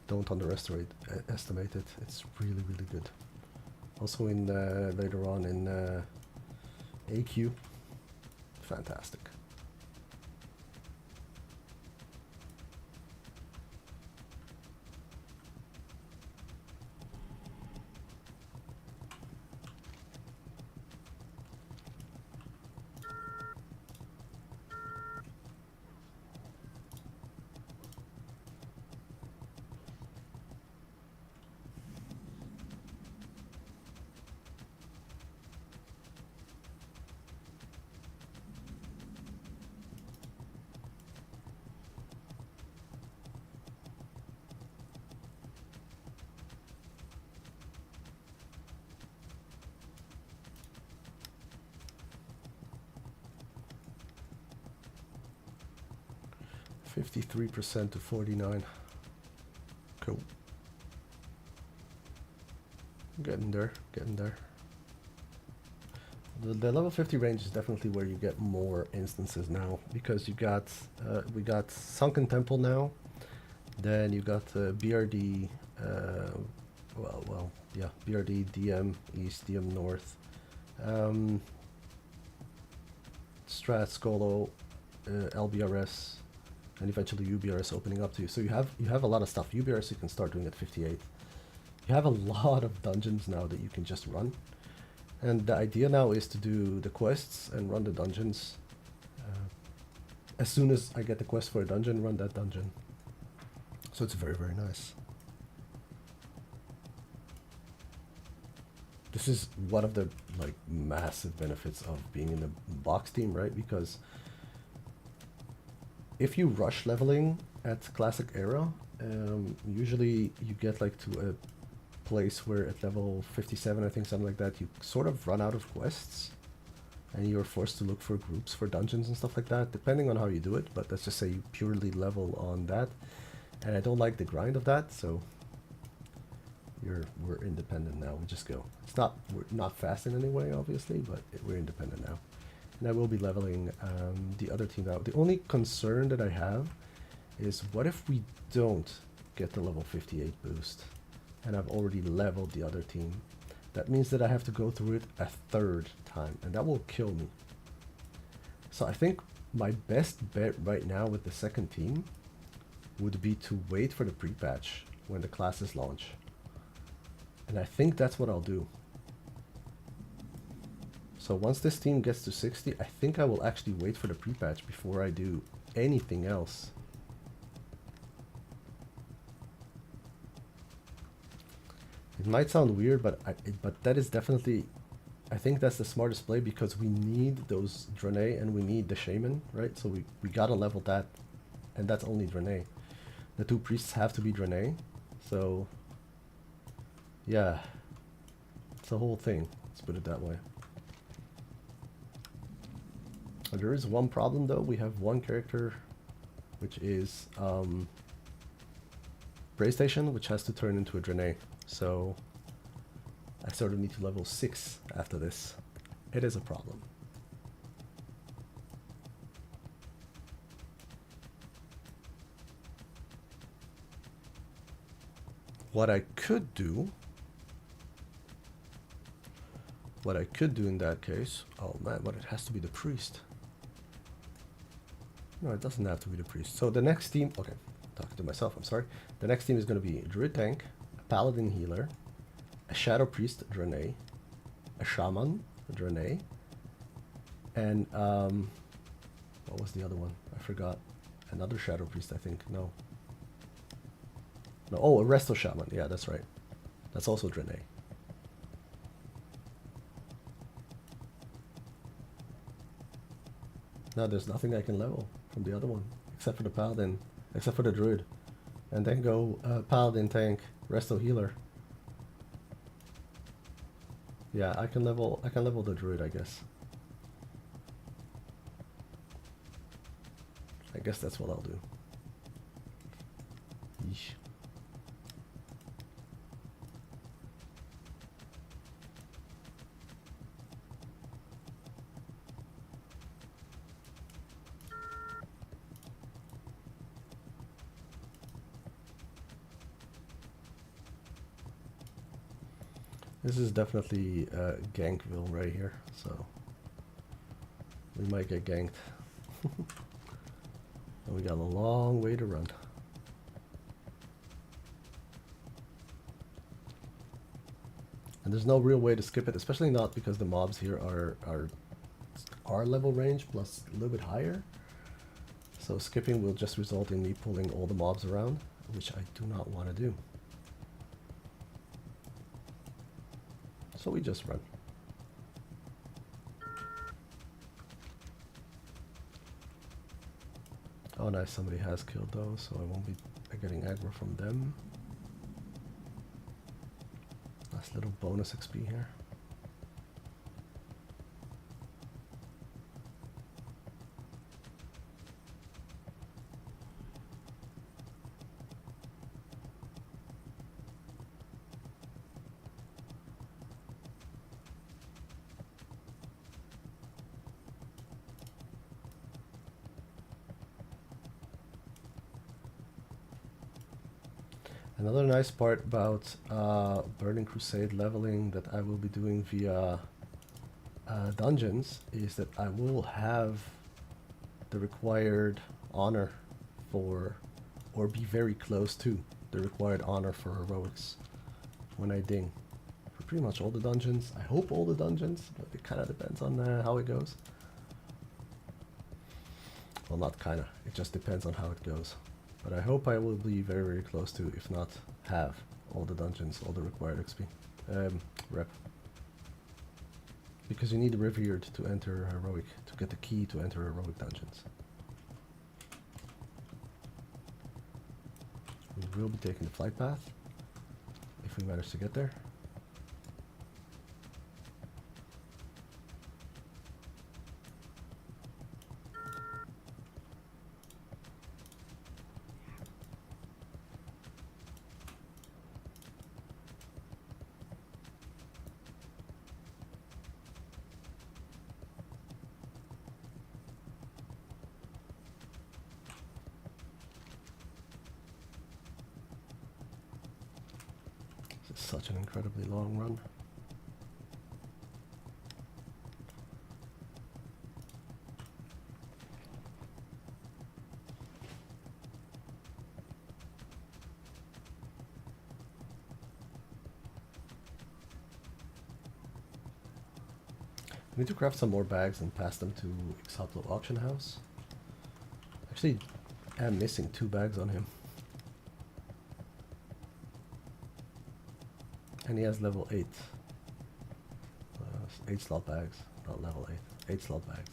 Don't underestimate estimate it. It's really, really good. Also in later on in AQ, fantastic. %53 to 49. Cool. Getting there, getting there. The level 50 range is definitely where you get more instances now, because you got we got Sunken Temple now, then you got BRD, yeah, BRD, DM East, DM North, Strat, Skolo, LBRS, and eventually UBRS opening up to you. So you have a lot of stuff. UBRS you can start doing at 58. You have a lot of dungeons now that you can just run. And the idea now is to do the quests and run the dungeons. As soon as I get the quest for a dungeon, run that dungeon. So it's very, very nice. This is one of the like massive benefits of being in the box team, right? Because if you rush leveling at Classic Era, usually you get like to a place where at level 57, I think, something like that, you sort of run out of quests and you're forced to look for groups for dungeons and stuff like that, depending on how you do it. But let's just say you purely level on that, and I don't like the grind of that, so we're independent now. We just go. We're not fast in any way, obviously, but we're independent now. And I will be leveling the other team out. The only concern that I have is, what if we don't get the level 58 boost and I've already leveled the other team? That means that I have to go through it a third time, and that will kill me. So I think my best bet right now with the second team would be to wait for the pre-patch when the classes launch. And I think that's what I'll do. So once this team gets to 60, I think I will actually wait for the pre-patch before I do anything else. It might sound weird, but that is definitely, I think that's the smartest play, because we need those Draenei and we need the Shaman, right? So we gotta level that, and that's only Draenei. The two priests have to be Draenei, so Yeah, it's a whole thing. Let's put it that way. There is one problem though. We have one character, which is PlayStation, which has to turn into a Draenei. So I sort of need to level 6 after this. It is a problem. What I could do in that case, oh man, but it has to be the priest. No, it doesn't have to be the priest. So the next team, okay, talking to myself, I'm sorry. The next team is going to be a druid tank, a paladin healer, a shadow priest Draenei, a shaman Draenei, and what was the other one? I forgot. Another shadow priest, I think. No. No, oh, a resto shaman. Yeah, that's right. That's also Draenei. Now there's nothing I can level from the other one, except for the paladin, except for the druid. And then go paladin tank, resto healer. Yeah, I can level the druid, I guess. I guess that's what I'll do. Yeesh. This is definitely Gankville right here, so we might get ganked. And we got a long way to run. And there's no real way to skip it, especially not because the mobs here are level range plus a little bit higher. So skipping will just result in me pulling all the mobs around, which I do not want to do. So we just run. Oh nice, somebody has killed those, so I won't be getting aggro from them. Nice little bonus XP here. Another nice part about Burning Crusade leveling that I will be doing via dungeons is that I will have the required honor for, or be very close to the required honor for heroics when I ding. For pretty much all the dungeons. I hope all the dungeons, but it kind of depends on how it goes. Well, not kind of, it just depends on how it goes. But I hope I will be very, very close to, if not have, all the dungeons, all the required XP. Rep. Because you need Revered to enter Heroic, to get the key to enter Heroic dungeons. We will be taking the flight path, if we manage to get there. Such an incredibly long run. I need to craft some more bags and pass them to Exhoplo Auction House. Actually, I'm missing 2 bags on him. And he has level 8. 8 slot bags, not level 8. 8 slot bags.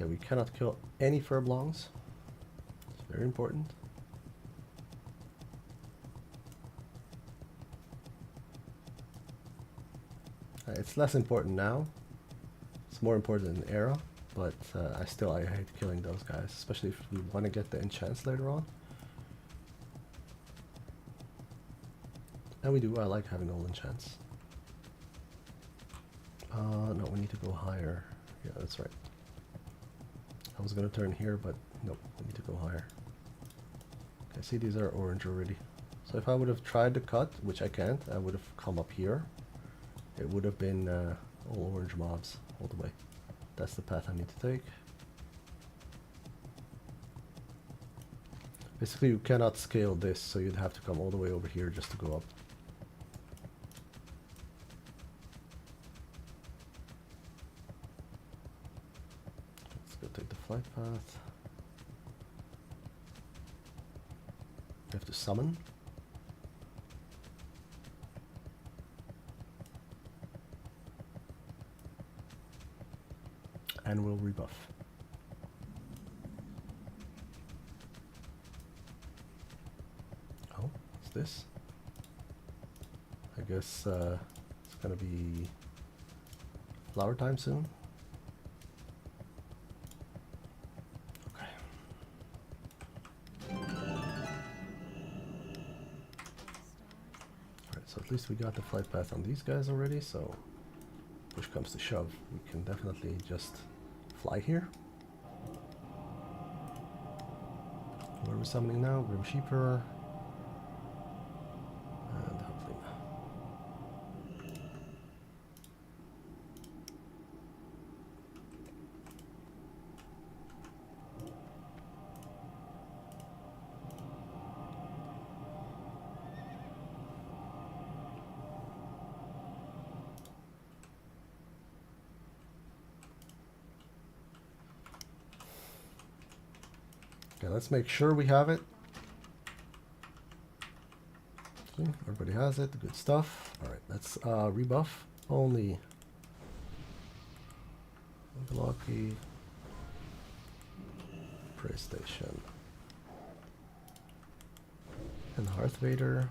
Okay, we cannot kill any furblongs. It's very important. It's less important now. It's more important in Era, but I hate killing those guys, especially if we want to get the enchants later on. And we do. I like having all enchants. No, we need to go higher. Yeah, that's right. I was gonna turn here, but nope, we need to go higher. Okay, see, these are orange already. So if I would have tried to cut, which I can't, I would have come up here. It would have been all orange mobs all the way. That's the path I need to take. Basically, you cannot scale this, so you'd have to come all the way over here just to go up. Let's go take the flight path. We have to summon. And we'll rebuff. Oh, what's this? I guess it's gonna be flower time soon. Okay. Alright, so at least we got the flight path on these guys already, so push comes to shove, we can definitely just fly here. What are we summoning now? Grim Sheeper. And hopefully. Okay, let's make sure we have it. Okay, everybody has it, good stuff. Alright, let's rebuff only Blocky, Prey Station, and Hearth Vader.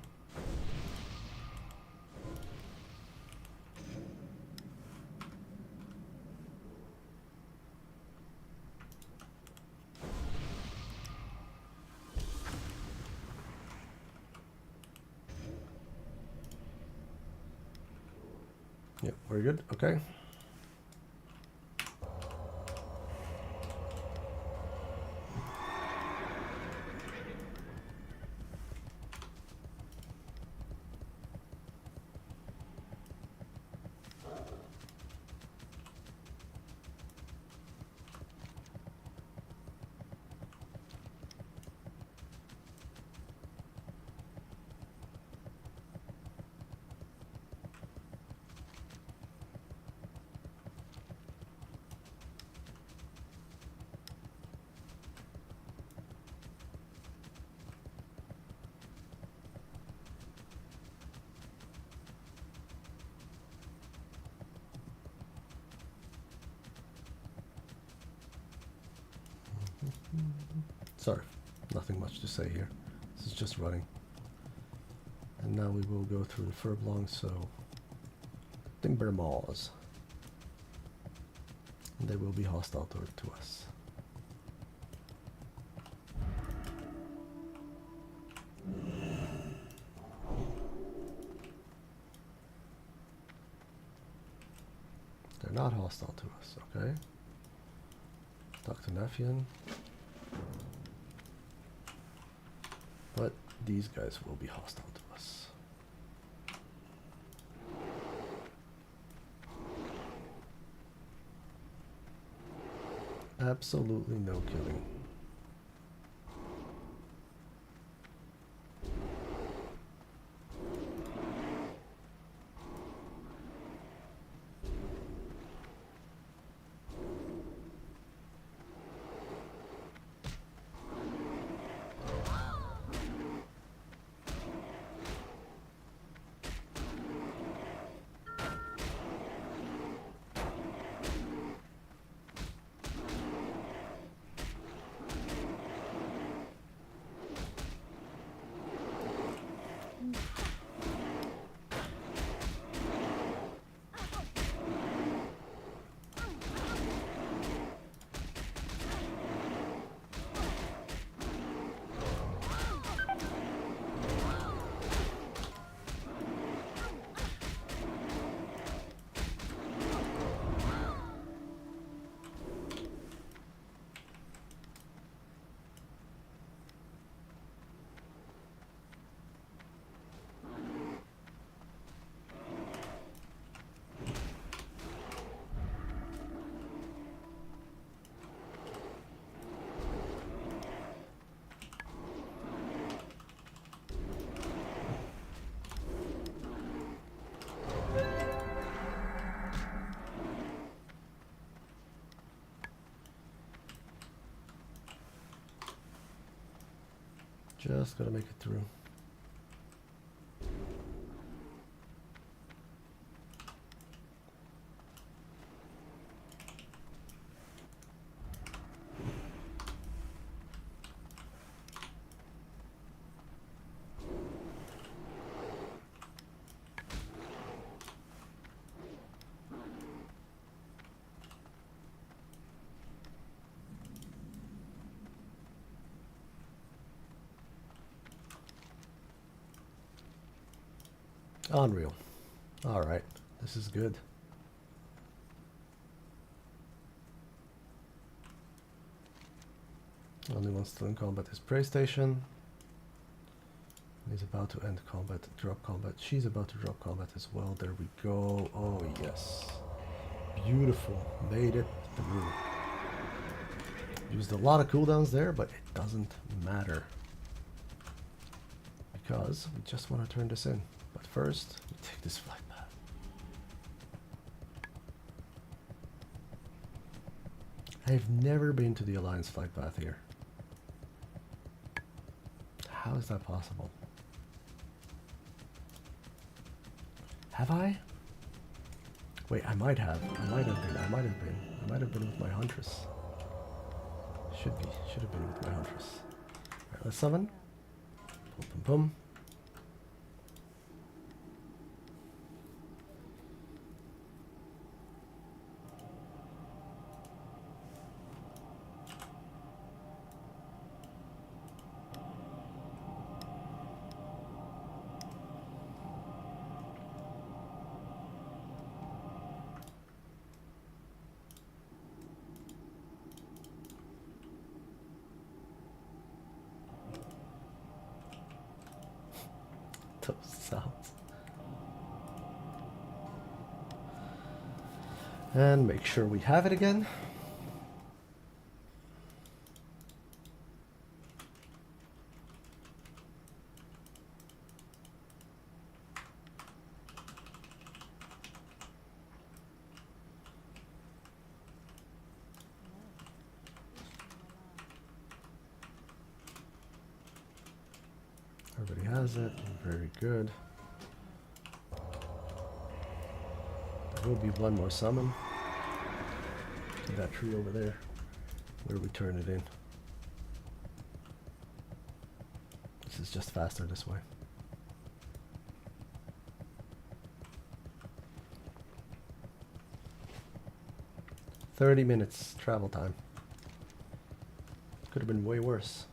Yep, very good. Okay. Sorry, nothing much to say here. This is just running. And now we will go through the furblong, so Timber Maws. And they will be hostile to us. They're not hostile to us, okay? Dr. Nephian. But these guys will be hostile to us. Absolutely no killing. Just gotta make it through. Unreal. Alright, this is good. Only one still in combat is Prey Station. He's about to end combat, drop combat. She's about to drop combat as well. There we go. Oh yes. Beautiful. Made it through. Used a lot of cooldowns there, but it doesn't matter. Because we just want to turn this in. But first, we take this flight path. I've never been to the Alliance flight path here. How is that possible? Have I? Wait, I might have. I might have been with my Huntress. Should have been with my Huntress. Alright, let's summon. Boom, boom, boom. Those sounds. And make sure we have it again. Everybody has it. Very good. There will be one more summon. To that tree over there. Where we turn it in. This is just faster this way. "30 minutes travel time. Could have been way worse.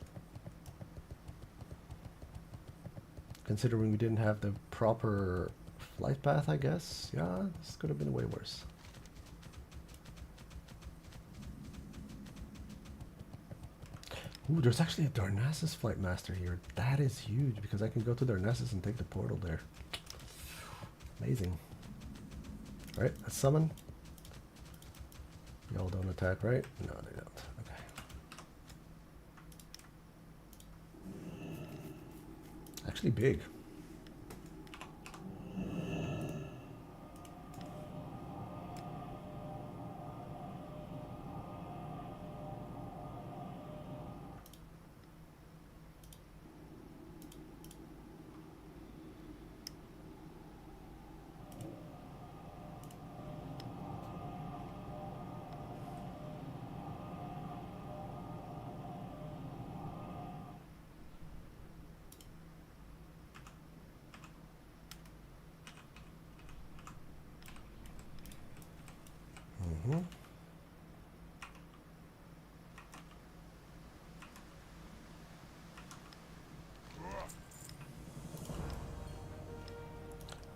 Considering we didn't have the proper flight path, I guess. Yeah, this could have been way worse. Ooh, there's actually a Darnassus Flight Master here. That is huge because I can go to Darnassus and take the portal there. Amazing. Alright, let's summon. Y'all don't attack, right? No, they don't. Okay. Actually big.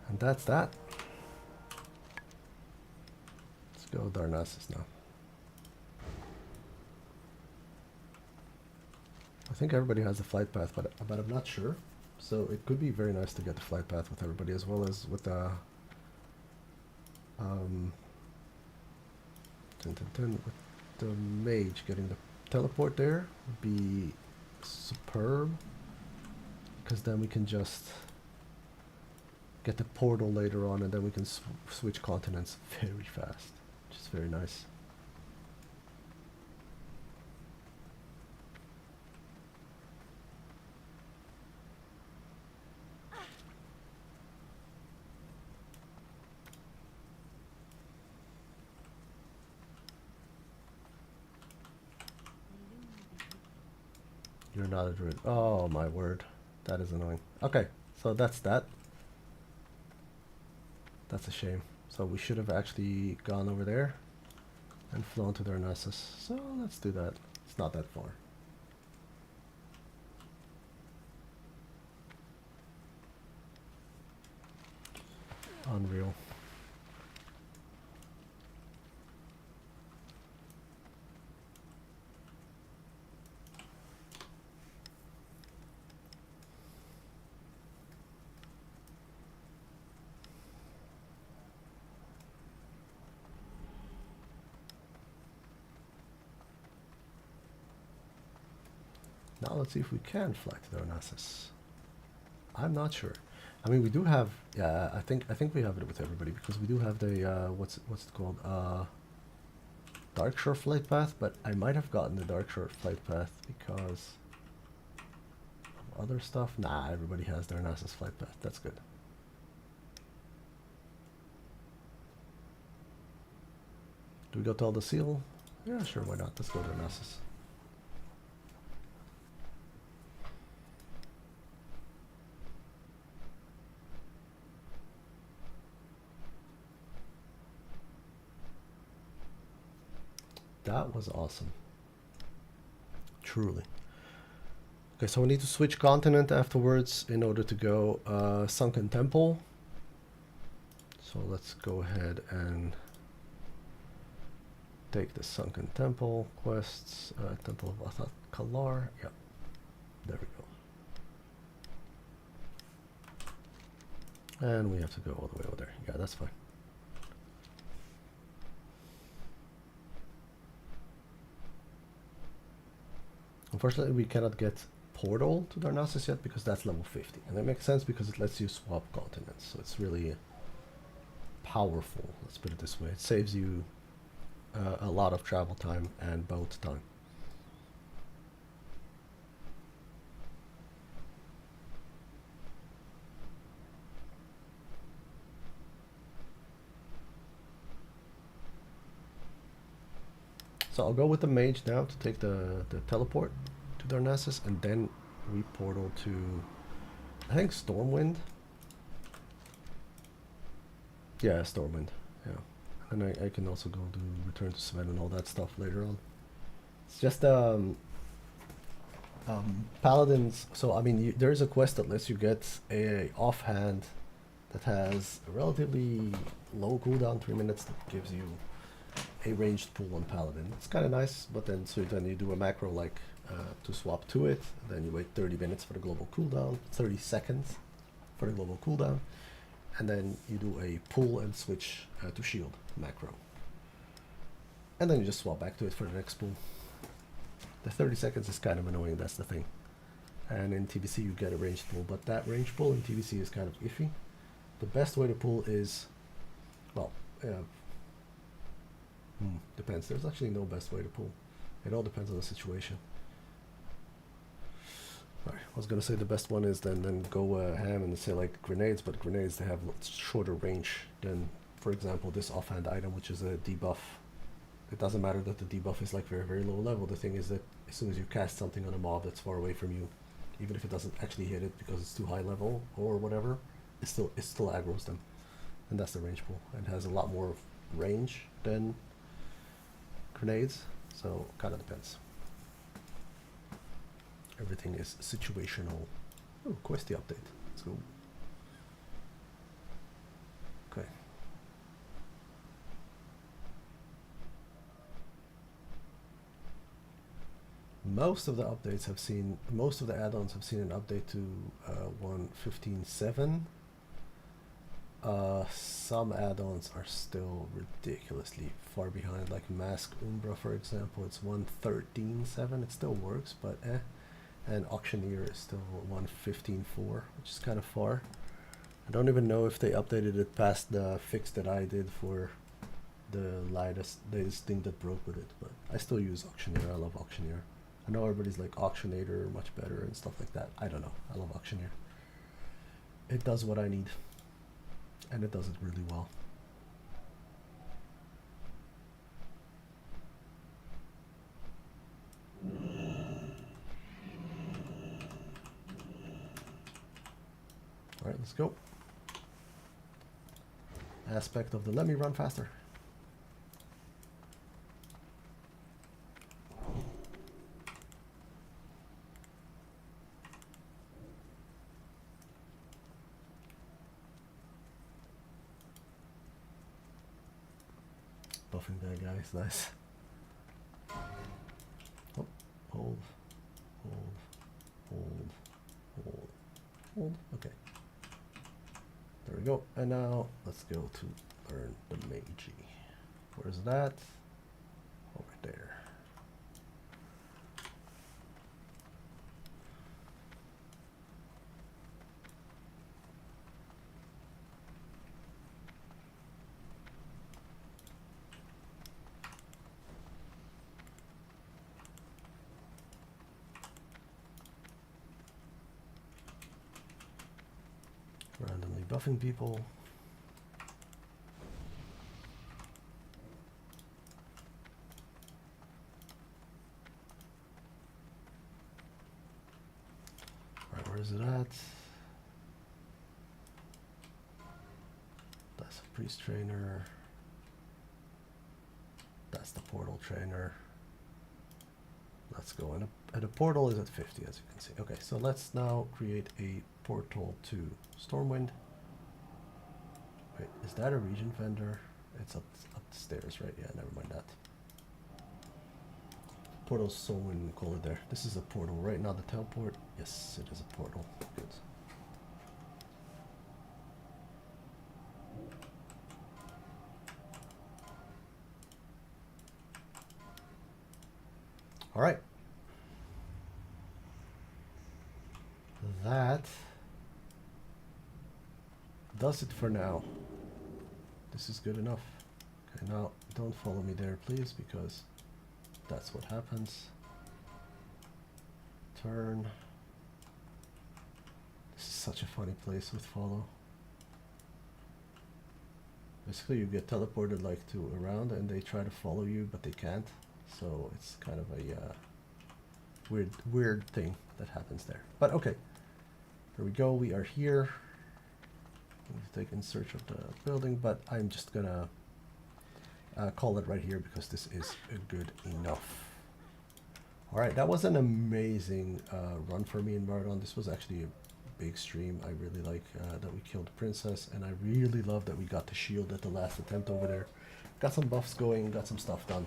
And that's that. Let's go Darnassus now. I think everybody has the flight path, but I'm not sure. So it could be very nice to get the flight path with everybody as well as with the with the mage getting the teleport there would be superb, because then we can just get the portal later on and then we can switch continents very fast, which is very nice. You're not a druid. Oh my word. That is annoying. Okay, so that's that. That's a shame. So we should have actually gone over there and flown to Darnassus. So let's do that. It's not that far. Unreal. Now let's see if we can fly to Darnassus. I'm not sure. I mean, we do have. Yeah, I think we have it with everybody because we do have the what's it called? Darkshore flight path. But I might have gotten the Darkshore flight path because of other stuff. Nah, everybody has Darnassus flight path. That's good. Do we go to the seal? Yeah, sure. Why not? Let's go to Darnassus. That was awesome. Truly. Okay, so we need to switch continent afterwards in order to go Sunken Temple. So let's go ahead and take the Sunken Temple quests. Temple of Athat Kalar. Yeah, there we go. And we have to go all the way over there. Yeah, that's fine. Unfortunately, we cannot get Portal to Darnassus yet because that's level 50. And that makes sense because it lets you swap continents. So it's really powerful, let's put it this way. It saves you a lot of travel time and boat time. So I'll go with the mage now to take the teleport to Darnassus, and then we portal to, I think, Stormwind. Yeah, Stormwind. Yeah, and I can also go to Return to Sven and all that stuff later on. It's just paladins. So I mean, there is a quest that lets you get a offhand that has a relatively low cooldown, 3 minutes, that gives you a ranged pool on paladin. It's kind of nice, but then then you do a macro like to swap to it. Then you wait 30 minutes for the global cooldown, 30 seconds for the global cooldown, and then you do a pull and switch to shield macro, and then you just swap back to it for the next pull. The 30 seconds is kind of annoying, that's the thing. And in TBC you get a ranged pull, but that ranged pull in TBC is kind of iffy. The best way to pull is, well, depends. There's actually no best way to pull. It all depends on the situation. Right, I was gonna say the best one is then go ham and say like grenades, but grenades, they have shorter range than, for example, this offhand item, which is a debuff. It doesn't matter that the debuff is like very, very low level. The thing is that as soon as you cast something on a mob that's far away from you, even if it doesn't actually hit it because it's too high level or whatever, it still aggroes them. And that's the range pull. It has a lot more range than grenades, so kind of depends. Everything is situational. Oh, questy update. Let's go. Okay. Most of the updates have seen, most of the add-ons have seen an update to 1.15.7. Some add-ons are still ridiculously far behind, like Mask Umbra, for example. It's 1.13.7. It still works, but eh. And Auctioneer is still 1.15.4, which is kind of far. I don't even know if they updated it past the fix that I did for the latest thing that broke with it, but I still use Auctioneer. I love Auctioneer. I know everybody's like Auctionator much better and stuff like that. I don't know. I love Auctioneer. It does what I need, and it does it really well. All right, let's go. Aspect of the let me run faster. Buffing that guy is nice. Oh, hold, hold, hold, hold, hold. Okay. There we go. And now let's go to learn the Meiji. Where's that? Over there. Randomly buffing people. Alright, where is it at? That's a priest trainer. That's the portal trainer. Let's go. And the portal is at 50, as you can see. Okay, so let's now create a portal to Stormwind. Wait, is that a region vendor? It's upstairs, right? Yeah, never mind that. Portal Stormwind, we call it there. This is a portal. Right now the teleport. Yes, it is a portal. Good. All right. That does it for now. This is good enough. Okay, now don't follow me there, please, because that's what happens. Turn. This is such a funny place with follow. Basically, you get teleported like to around, and they try to follow you, but they can't. So it's kind of a weird thing that happens there. But okay, here we go. We are here. We need to take in search of the building, but I'm just gonna call it right here because this is good enough. All right, that was an amazing run for me in Marathon. This was actually a big stream. I really like that we killed the princess, and I really love that we got the shield at the last attempt over there. Got some buffs going, got some stuff done.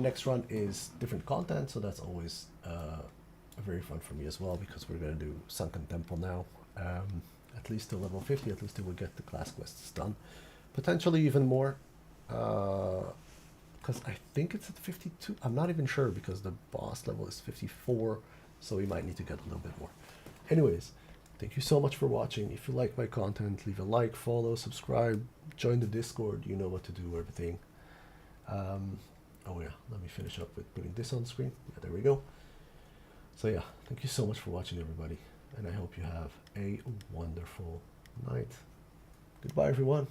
Next run is different content, so that's always very fun for me as well, because we're going to do Sunken Temple now, at least to level 50, at least it will get the class quests done. Potentially even more, because I think it's at 52, I'm not even sure, because the boss level is 54, so we might need to get a little bit more. Anyways, thank you so much for watching. If you like my content, leave a like, follow, subscribe, join the Discord, you know what to do, everything. Oh yeah, let me finish up with putting this on screen. Yeah, there we go. So yeah, thank you so much for watching, everybody, and I hope you have a wonderful night. Goodbye, everyone.